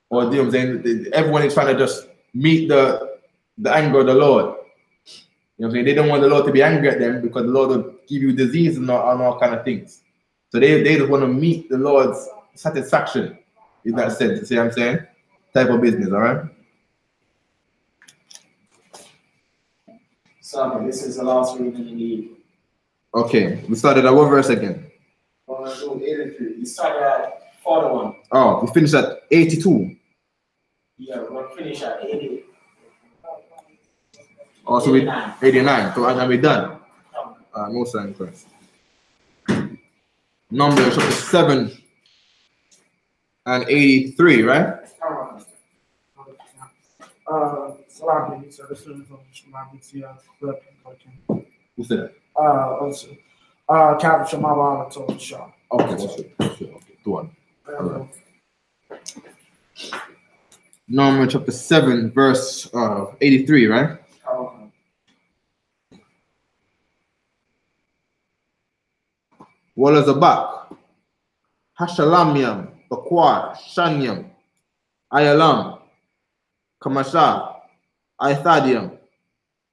Speaker 1: Or you know what I'm saying? Everyone is trying to just meet the anger of the Lord. You know what I'm saying? They don't want the Lord to be angry at them because the Lord will give you disease and all kind of things. So they just want to meet the Lord's satisfaction in that sense. You see what I'm saying? Type of business, all right?
Speaker 2: So this is the last reading in the.
Speaker 1: Okay, we started at what verse again?
Speaker 2: 83. We started at 41.
Speaker 1: Oh, we finished at 82.
Speaker 2: Yeah, we're going to finish at 80.
Speaker 1: Oh, so 89. 89. So and we're done. Most High in Christ. Numbers chapter 7 and 83, right? Who said that?
Speaker 2: Capture my wallet to the shop.
Speaker 1: Okay, that's it. Okay, go on. All right. Numbers chapter 7, verse 83, right? Wala Zabak, Hashalamiam, Bakwar, Shanyam, I.S.U.P.K, Kamasha, I.S.U.P.K,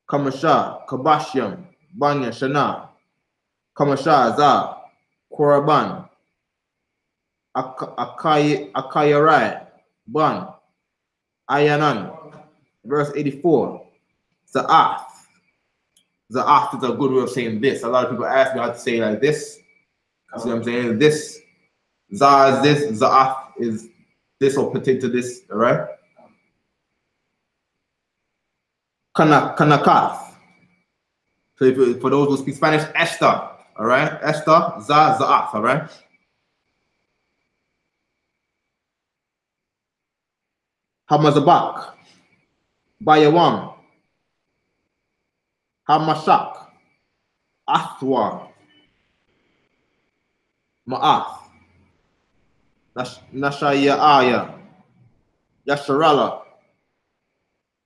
Speaker 1: Kamasha, Kabashyam, Banya Shana, Kamasha, Za, Koraban, Akayarai, Ban, Ayanan. Verse 84, Za'ath. Za'ath is a good way of saying this. A lot of people ask me how to say it like this. You see what I'm saying? This, Za is this, Za'ath is this or pertain to this, all right? Kanakath. So for those who speak Spanish, Esther, all right? Esther, Za'ath, all right? Hamazabak, Bayawam, Hamashak, Athwa, Ma'ath, Nashayaya, Yasharala,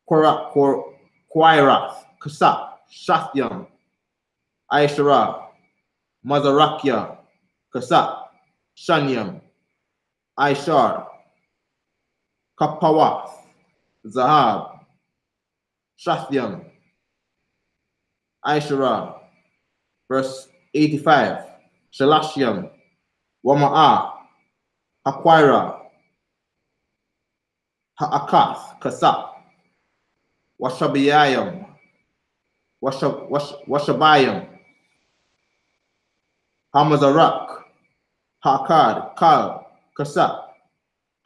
Speaker 1: Quirath, Kasak, Shatyam, Aishara, Mazarakya, Kasak, Shanyam, Aishar, Kapawath, Zahab, Shatyam, Aishara. Verse 85, Shalashyam, Wama'ah, Haquira, Ha'akath, Kasap, Washabayam, Washabayam, Hamazarak, Hakad, Kal, Kasap,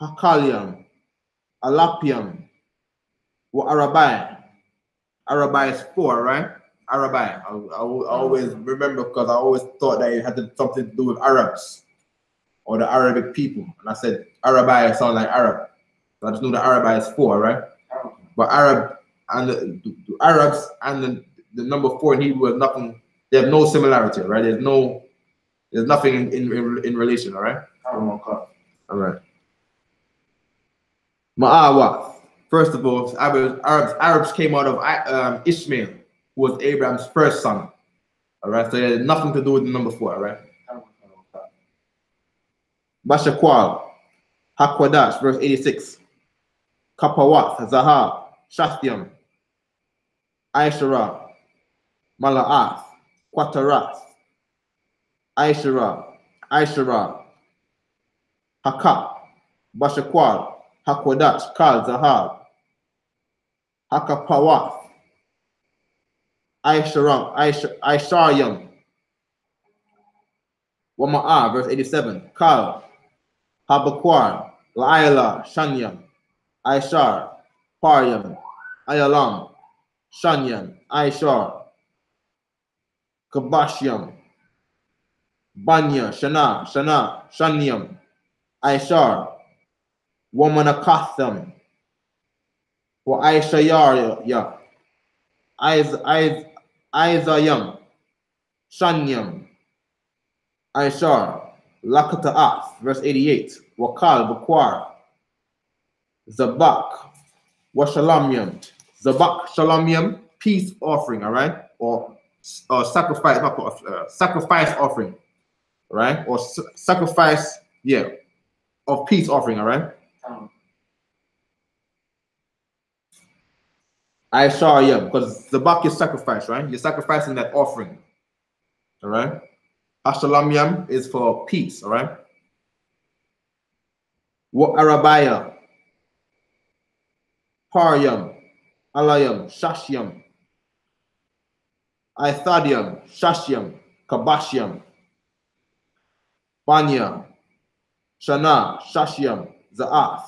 Speaker 1: Hakaliam, Alapiam, Arabai. Arabai is 4, right? Arabai. I always remember because I always thought that it had something to do with Arabs or the Arabic people. And I said Arabai sounds like Arab. So I just knew that Arabai is 4, right? But Arab and the Arabs and the number 4 in Hebrew is nothing. They have no similarity, right? There's nothing in relation, all right? All right. Ma'awath. First of all, Arabs came out of Ishmael, who was Abraham's first son. All right, so it had nothing to do with the number 4. All right. Bashakwal, Hakwadash, verse 86. Kapawath, Zahab, Shathiam, Aishara, Malaath, Quatarath, Aishara, Hakap, Bashakwal, Hakwadash, Kal, Zahab, Hakapawath, Aisharyam, Wama'ah, verse 87. Kal, Habakwar, Laila, Shanyam, Aishar, Paryam, Ayalam, Shanyam, Aishar, Kabashyam, Banya, Shana, Shanyam, Aishar, Womanakatham, Wa Aishayar, Aizayam, Shanyam, Aishar, Lakata'ath, verse 88. Wakal, Bakwar, Zabak, Washalamyam, Zabak, Shalamyam, peace offering, all right? Or sacrifice, sacrifice offering, all right? Or sacrifice, yeah, of peace offering, all right? Aishar, yeah, because Zabak is sacrifice, right? You're sacrificing that offering, all right? Hashalamyam is for peace, all right? Wa Arabaya, Paryam, Alayam, Shashyam, Aithadiam, Shashyam, Kabashyam, Banya, Shana, Shashyam, Za'ath,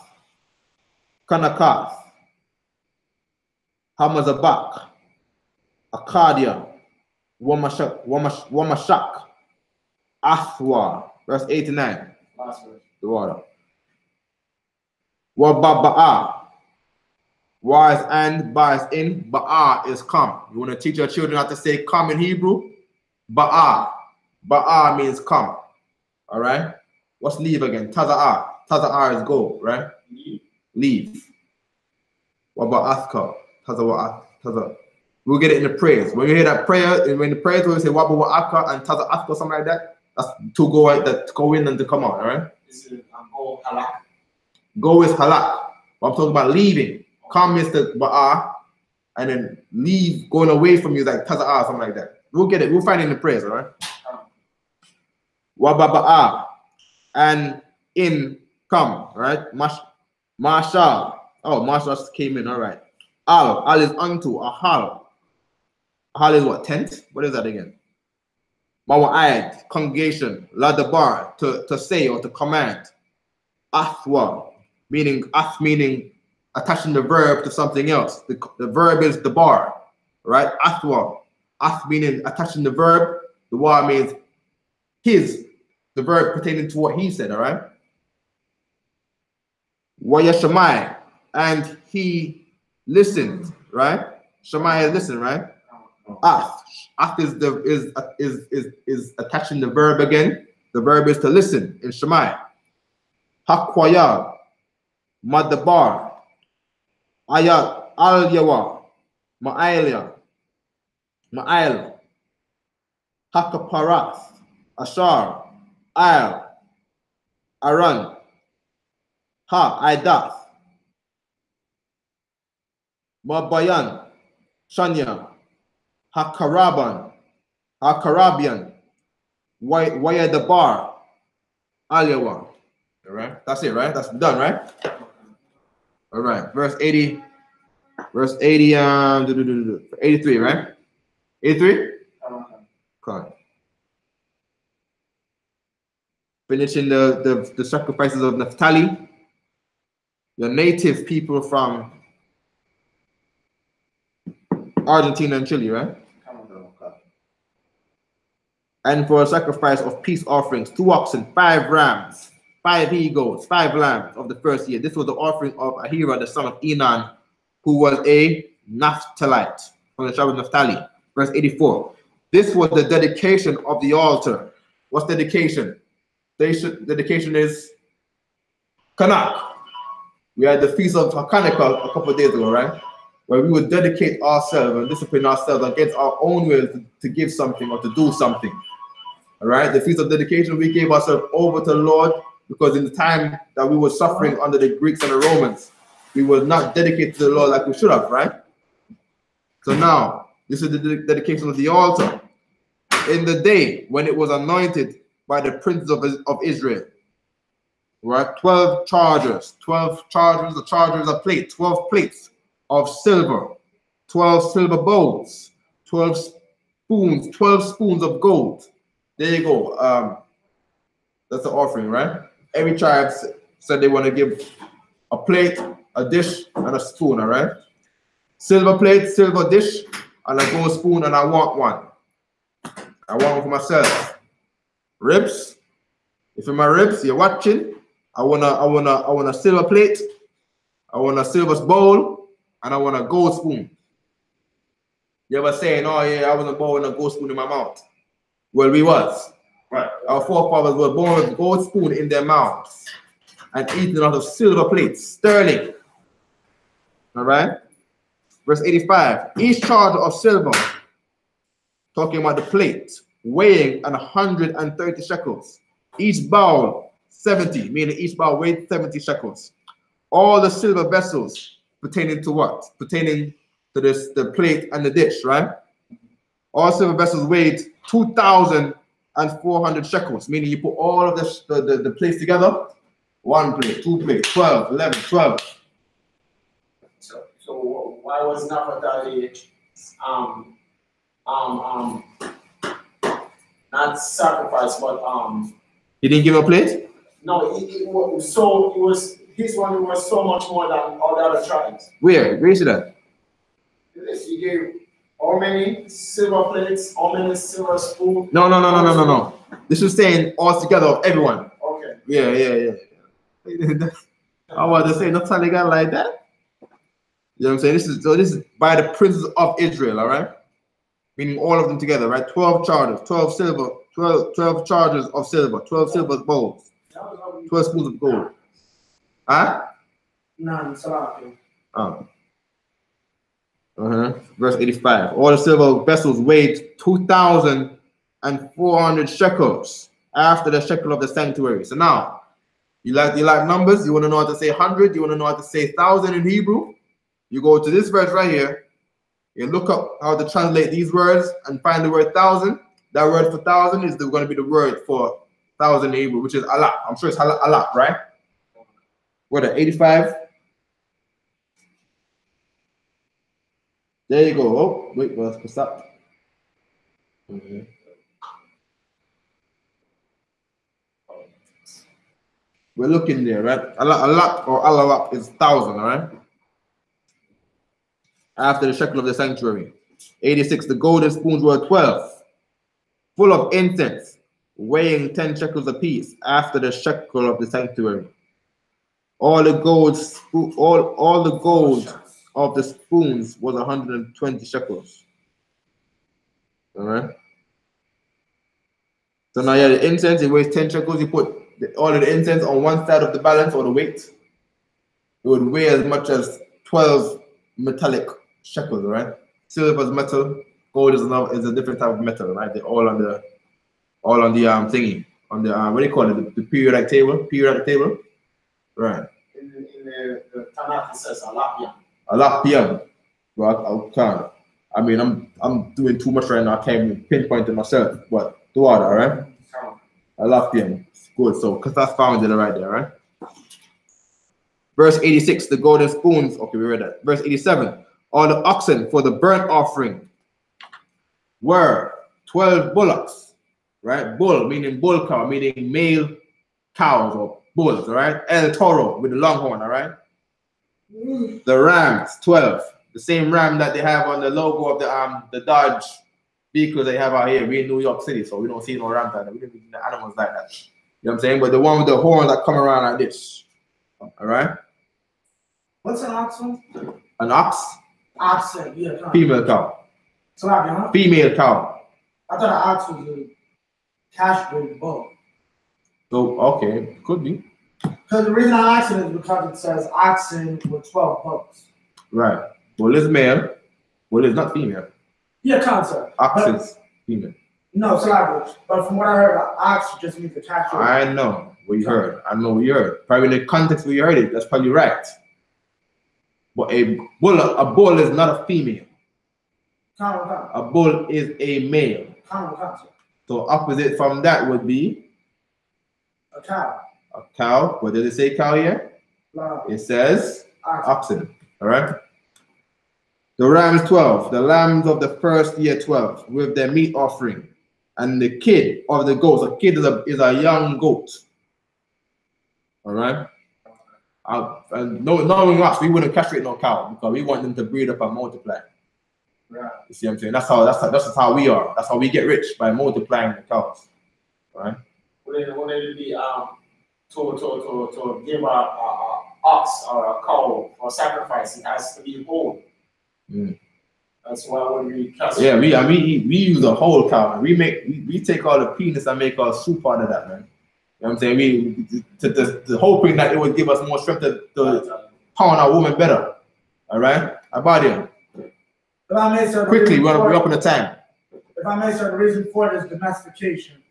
Speaker 1: Kanakath, Hamazabak, Akadia, Wamashak, Athwa, verse 89. The water. Wababa'a. Wa is and, ba is in, ba'a is come. You want to teach your children how to say come in Hebrew? Ba'a. Ba'a means come. All right? What's leave again? Taza'a. Taza'a is go, right? Leave. Waba'athka. Taza. We'll get it in the prayers. When you hear that prayer, when the prayers will say waba'aka and taza'athka, something like that, that's to go in and to come out, all right?
Speaker 2: Go halak.
Speaker 1: Go is halak. But I'm talking about leaving. Come is the ba'a, and then leave, going away from you, like taza'a, something like that. We'll get it. We'll find it in the prayers, all right? Wababa'a, and in come, right? Masha. Oh, Masha came in, all right. Al is unto, ahal. Ahal is what, tent? What is that again? Mawa'ad, congregation. Ladabar, to say or to command. Athwa, meaning attaching the verb to something else. The verb is the bar, right? Athwa. Ath meaning attaching the verb. The wa means his, the verb pertaining to what he said, all right? Wayashamai, and he listened, right? Shamai is listen, right? Ath is attaching the verb again. The verb is to listen in Shamai. Hakwaya, Madabar, Ayat, Al Yawa, Ma'ail, Hakaparath, Ashar, Al, Aran, Idath, Mabayan, Shanya, Hakarabian, Wayadabar, Al Yawa. All right, that's it, right? That's done, right? All right, verse 80, 83, right? 83? Okay. Finishing the sacrifices of Naphtali, your native people from Argentina and Chile, right? And for a sacrifice of peace offerings, 2 oxen, 5 rams, 5 he-goats, 5 lambs of the first year. This was the offering of Ahira, the son of Enan, who was a Naphthalite from the tribe of Naphtali. Verse 84. This was the dedication of the altar. What's dedication? Dedication is Kanak. We had the feast of Hanukkah a couple of days ago, right? Where we would dedicate ourselves and discipline ourselves against our own will to give something or to do something. All right, the feast of dedication, we gave ourselves over to the Lord because in the time that we were suffering under the Greeks and the Romans, we were not dedicated to the Lord like we should have, right? So now, this is the dedication of the altar. In the day when it was anointed by the princes of Israel, right? 12 chargers, the chargers of plate, 12 plates of silver, 12 silver bowls, 12 spoons of gold. There you go. That's the offering, right? Every tribe said they want to give a plate, a dish, and a spoon, all right? Silver plate, silver dish, and a gold spoon, and I want one. I want one for myself. Ribs. If you're my ribs, you're watching. I want a silver plate. I want a silver bowl, and I want a gold spoon. You ever saying, oh yeah, I was born with a gold spoon in my mouth? Well, we was. Right. Our forefathers were born with a gold spoon in their mouths and eating out of silver plates, sterling. All right. Verse 85. Each charger of silver, talking about the plate, weighing 130 shekels. Each bowl 70, meaning each bowl weighed 70 shekels. All the silver vessels pertaining to what? Pertaining to the plate and the dish, right? All silver vessels weighed 2,400 shekels, meaning you put all of the plates together. 1 plate, 2 plates, 12, 11, 12.
Speaker 2: So why was Naphtali not sacrificed, but
Speaker 1: He didn't give a plate?
Speaker 2: No, his one was so much more than all the other tribes.
Speaker 1: Where is that?
Speaker 2: He gave how many silver plates, how many silver spoons?
Speaker 1: No. This is saying all together of everyone.
Speaker 2: Okay.
Speaker 1: Yeah. I want to say not telling God like that. You know what I'm saying? This is by the princes of Israel, all right? Meaning all of them together, right? 12 chargers, 12 chargers of silver, 12 silver bowls, 12 spoons of gold. Huh?
Speaker 2: No, it's
Speaker 1: Verse 85. All the silver vessels weighed 2,400 shekels after the shekel of the sanctuary. So now, you like numbers? You want to know how to say 100? You want to know how to say 1,000 in Hebrew? You go to this verse right here. You look up how to translate these words and find the word 1,000. That word for 1,000 is going to be the word for 1,000 in Hebrew, which is alap. I'm sure it's alap, right? What, 85? There you go. Oh, wait, let's stop. Okay. We're looking there, right? Alap or alawap is 1,000, all right? After the shekel of the sanctuary. 86, the golden spoons were 12, full of incense, weighing 10 shekels apiece after the shekel of the sanctuary. All the gold of the spoons was 120 shekels. All right. So now the incense, it weighs 10 shekels. You put all of the incense on one side of the balance or the weight. It would weigh as much as 12 metallic shekels, right? Silver is metal, gold is a different type of metal, right? They're all on the thingy, on the what do you call it? The periodic table, right?
Speaker 2: In the Tanakh it says alap.
Speaker 1: Alap. Well, I mean, I'm doing too much right now. I can't even pinpoint it myself, but do all that, right? Alap. Good. So, because that's found it right there, right? Verse 86, the golden spoons. Okay, we read that. Verse 87, all the oxen for the burnt offering were 12 bullocks, right? Bull, meaning bull cow, meaning male cows or bulls, all right? El Toro with the long horn, all right? The rams, 12. The same ram that they have on the logo of the Dodge vehicle they have out here. We're in New York City, so we don't see no rams like that. We don't see the animals like that. You know what I'm saying? But the one with the horn that come around like this. All right?
Speaker 2: What's an oxen?
Speaker 1: An ox?
Speaker 2: Oxen, yeah.
Speaker 1: Female cow.
Speaker 2: Sorry, huh?
Speaker 1: Female cow.
Speaker 2: I thought an ox was a castrated bull.
Speaker 1: So, okay, could be.
Speaker 2: Because the reason I asked it is because it says oxen with 12 bullocks.
Speaker 1: Right. Bull is male. Bull is not female.
Speaker 2: Yeah, concept.
Speaker 1: Ox is female.
Speaker 2: No, sorry. But from what I heard, ox just means a castrated.
Speaker 1: I know what you heard. I know what you heard. Probably in the context where you heard it, that's probably right. But a bull is not a female. A bull is a male. So opposite from that would be
Speaker 2: a cow.
Speaker 1: A cow. What does it say cow here?
Speaker 2: No.
Speaker 1: It says oxen. All right. The rams 12, the lambs of the first year 12, with their meat offering, and the kid of the goats. A kid is a young goat. All right. And knowing us, we wouldn't castrate no cow because we want them to breed up and multiply.
Speaker 2: Right.
Speaker 1: You see what I'm saying? That's just how we are. That's how we get rich, by multiplying the cows. All right.
Speaker 2: Would it be to give a ox or a cow for sacrifice? It has to be whole.
Speaker 1: Mm.
Speaker 2: That's why when we castrate.
Speaker 1: Yeah, we use a whole cow. We take all the penis and make a soup out of that, man. You know what I'm saying? The hoping that it would give us more strength to pound our woman better. All right? About him.
Speaker 2: If I may, sir,
Speaker 1: quickly, we're up in the time.
Speaker 2: If I may, sir, the reason for it is domestication.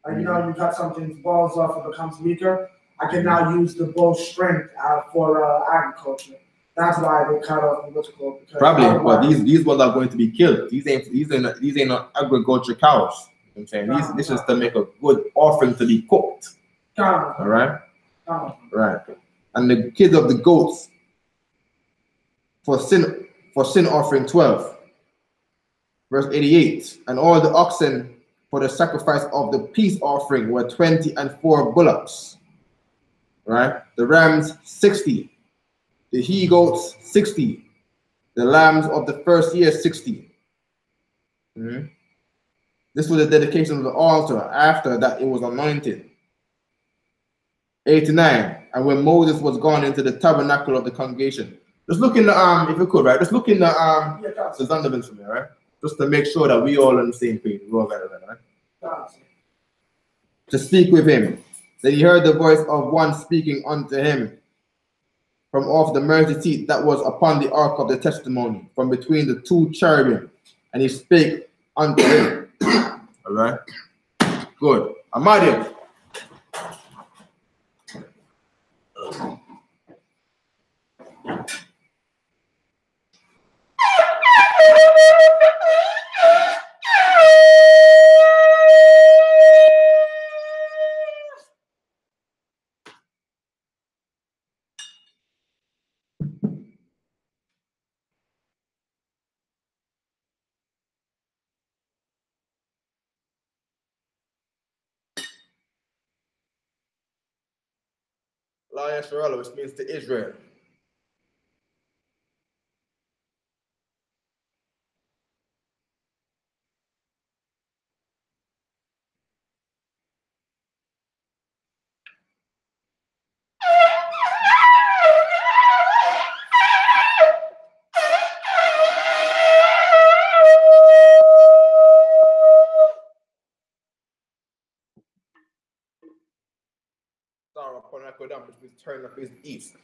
Speaker 2: Like, you know, you cut something's balls off, it becomes weaker. I can now use the bull's strength for agriculture. That's why they cut off what's called.
Speaker 1: Probably, but these ones are going to be killed. These ain't not agriculture cows. You know what I'm saying? This is to make a good offering to be cooked. All right? Right. And the kids of the goats for sin offering 12. Verse 88. And all the oxen for the sacrifice of the peace offering were 20 and 4 bullocks. Right? The rams 60. The he goats 60. The lambs of the first year 60. Mm-hmm. This was the dedication of the altar after that it was anointed. 89. And when Moses was gone into the tabernacle of the congregation. Just look in the if you could, right? Just look in the Zondermans for me, right? Just to make sure that we all on the same page. We all got it, right? To speak with him. Then he heard the voice of one speaking unto him from off the mercy seat that was upon the ark of the testimony, from between the two cherubim, and he spake unto him. All right, good. Amadio. I.S.U.P.K, which means to Israel. Turn up his east.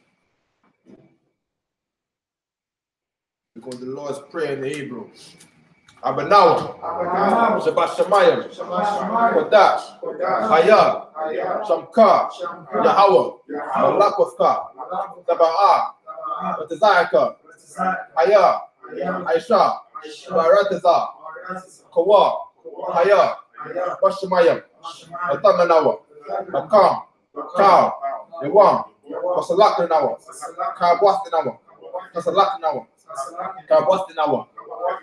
Speaker 1: Because the Lord's prayer in the Hebrew. Abanaw, Shabbat Shemayim, Kodash, Hayah, Shamka, Yahweh, Malakofka, Taba'ah, Batazayaka, Hayah, Aisha, Barataza, Kawa, Hayah, Bashemayim, Atamanawa, Makam, Cow, Yawam, Wasalakinawa, Kabwastinawa, Wasalakinawa, Kabwastinawa,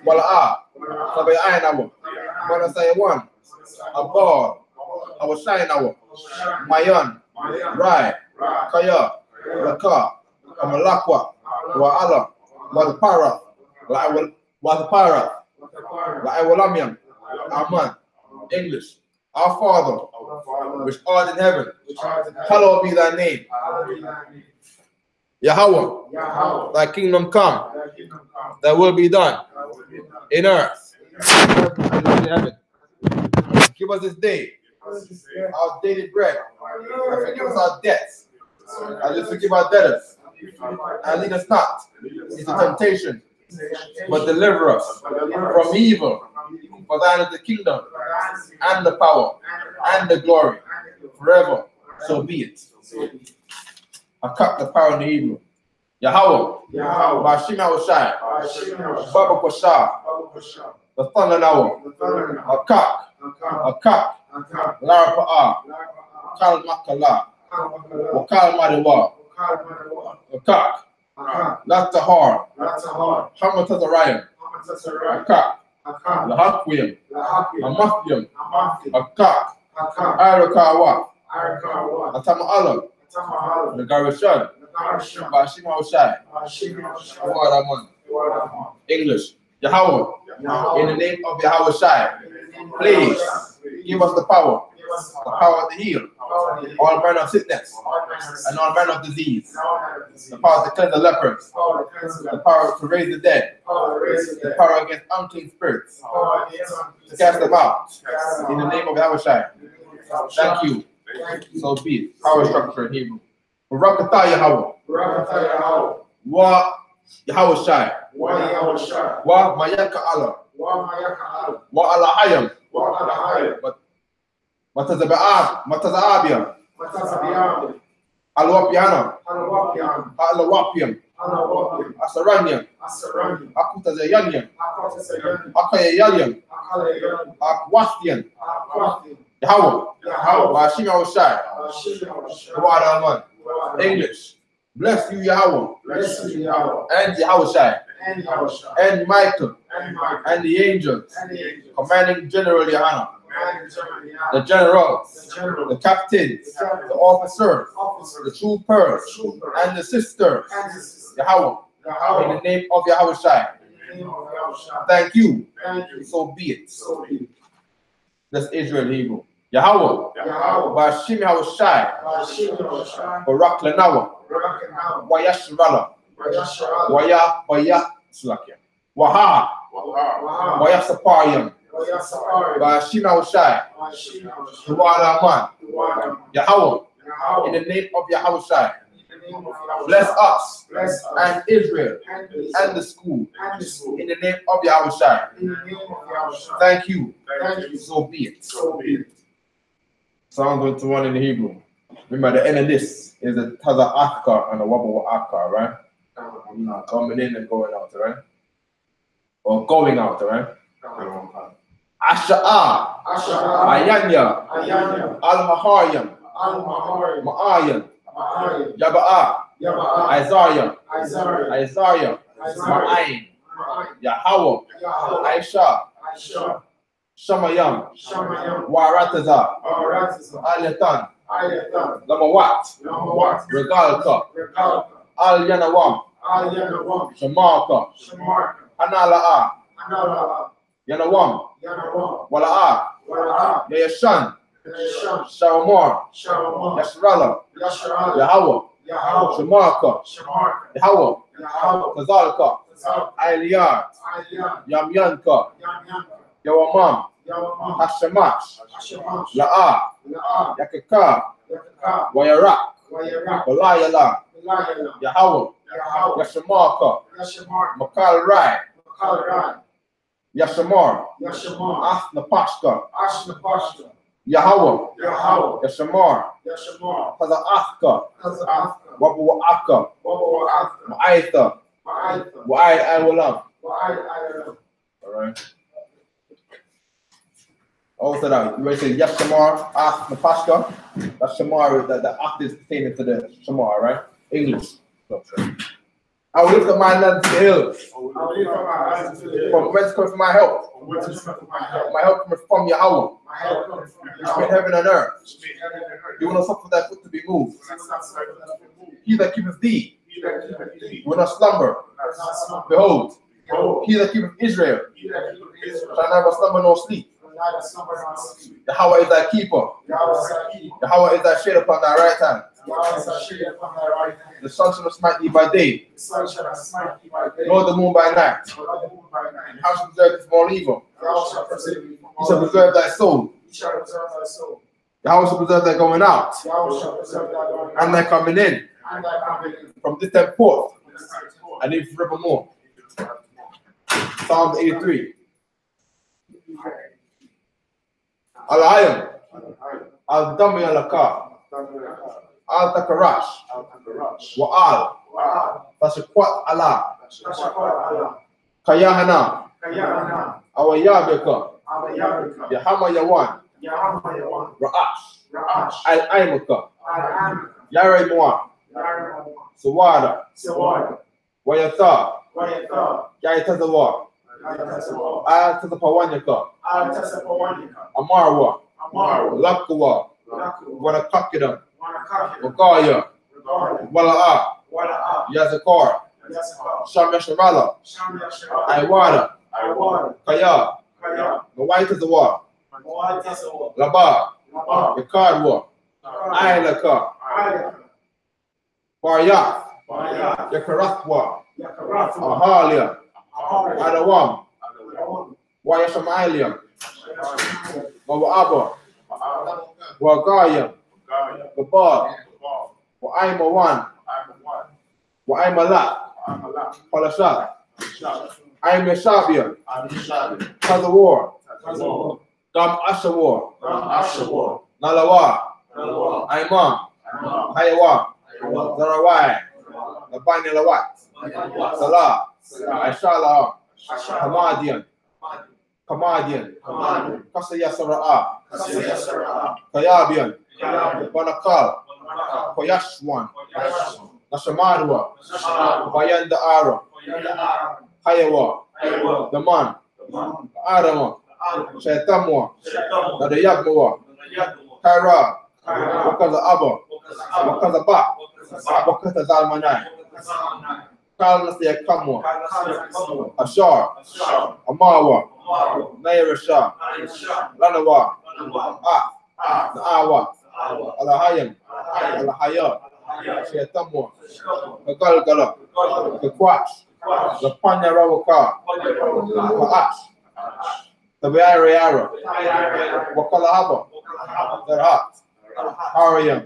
Speaker 1: Wala'a, Sabayanawa, Manasayawan, Abal, Awashinawa, Mayan, Rai, Kaya, Raka, Amalakwa, Wa'ala, Wadapara, Wadapara, La'awalamian, Aman. English. Our Father, which art in heaven, hallowed be thy name. Yahweh, thy kingdom come, thy will be done in earth as in heaven. Give us this day our daily bread, and forgive us our debts, as we forgive our debtors. And lead us not into temptation, but deliver us from evil. For thine is the kingdom, and the power, and the glory, forever. So be it. I cut the power in the Hebrew. Yahweh, Bashim Awashai, Baba Kwasha, the thunder now, Akak, Lara Pa'a, Kal Makala, Wakal Madiwa, Akak, that's the hard, Hamatazariah, Akak, Lahakwim, Amafium, Akak, Arakawa, Atama the Garishan, Bashim Awashai, English, Yahweh, in the name of Yahweh Shai, please give us the power to heal all manner of sickness and all manner of disease, the power to cleanse the lepers, the power to raise the dead, the power against unclean spirits, to cast them out in the name of Yahweh Shai. Thank you. So be it. Power structure in Hebrew. Barakatah Yahweh. Wa Yahweh Shai. Wa Mayaka Allah. Wa Alahayam. Matazabiyam. Alwapiana. Alawapiam. Asaranyam. Akutazayanyam. Akayayanyam. Akwastian. Yahweh. Bashim Awashai. English. Bless you, Yahweh. And Yahweh Shai. And Michael. And the angels. Commanding General Yahanna. The generals. The captains. The officers. The troopers. And the sisters. Yahweh. In the name of Yahweh Shai. Thank you. So be it. That's Israel Hebrew. Yahweh. Bashim Awashai. Barak Lanawa. Wayashrala. Waya Slakia. Waha. Wayasaparium. Bashim Awashai. Duwalaman. Yahweh. In the name of Yahweh Shai. Bless us and Israel and the school in the name of Yahweh Shai. Thank you. So be it. Psalm 21 in the Hebrew. Remember, the end of this is the Taza Akar and the Wabba Akar, right? Coming in and going out, right? Or going out, right? Asha'a, Ayanya, Al-Maharyam, Ma'ayan, Yaba'a, Isaiah, Ma'ayin, Yahweh, Aisha, Shamayam, Warataza, Alatan, Lamawat, Regalka, Al Yanawam, Shamarka, Anala'a, Yanawam, Wala'a, Yashan, Sharamar, Yashrala, Yahweh, Shamarka, Yahweh, Kazalka, Aliyar, Yamyanka, Yawamam, Hashamash, La'a, Yakaka, Wayarak, Walayala, Yahweh, Yashamarka, Makal Rai, Yashamar, Asnapashka, Yahweh, Yashamar, Taza'afka, Wabu'aka, Ma'aitha, Wa'ai Awalam. All right. Also that, you ready to say yes Shamar, ask Napashka? That's Shamar, the act is pertaining to the Shamar, right? English. I will lift up my hands to the hills. From whence comes my help? My help comes from Yahweh. Which made heaven and earth. You will not suffer thy foot to be moved. He that keepeth thee will not slumber. Behold, he that keepeth Israel shall never slumber nor sleep. Yahweh is thy keeper. Yahweh is thy shade upon thy right hand. The sun shall not smite thee by day, nor the moon by night. How shall preserve thee from all evil? He shall preserve thy soul. Yahweh shall preserve thy going out and thy coming in from this time forth and even forevermore. Psalms 83. Al-Ayam, Al-Dami Al-Akar, Al-Takarash, Wa'al, Tashakwat Allah, Kayahana, Awayabika, Yahama Yawan, Ra'ash, Al-Aimaka, Yare Moa, Sawada, Wayatha, Yaitazawa, Al-Tazapawanyaka, Amarwa, Lakwa, Wanakakidam, Wakaya, Wala'a, Yazakar, Shameshamala, Iwada, Kaya, Nawaitazawa, Laba, Yakadwa, Ailaka, Baryath, Yakarathwa, Ahalia, Adawam, Wayashamaliam, Mawaba, Wagayam, Gabal, Waimawan, Waimalak, Palashat, Aimeshabia, Tazawar, Gam Ashawar, Nalawa, Aimam, Hayawa, Zarawai, Nabani Lawat, Salah, Aishala, Kamadian, Kasaya Sara'a, Kayabian, Banakal, Koyashwan, Nashamadwa, Bayanda Ara, Hayawa, Daman, Adama, Shaitamwa, Nadayagmawa, Kaira, Wakaza Abba, Wakaza Ba, Wakaza Zalmanai, Kalnasya Kamwa, Ashar, Amawa, Nairasha, Lanawa, Naawa, Alahayam, Alahaya, Shaitamwa, Kagalgala, Kakwash, Lapanya Rawaka, Kaash, Tabayara, Wakalahaba, Darhat, Ariam,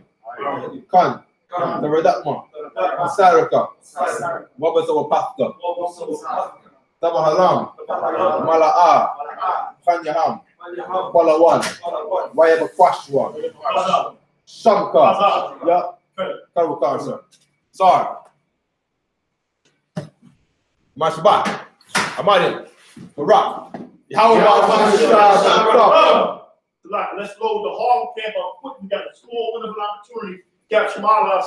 Speaker 1: Kan, the Redatma, Saraka, Wabasawa Pasta, Tabahalam, Mala'a, Kanyaham, Palawan, Wayaba Kwashwa, Shamka, Ya, Karukar, sir. Sorry. Mashba, Amadi, Hurrah. How about
Speaker 3: let's load the hall camp up quick. We got a small window of opportunity. Capture Mala,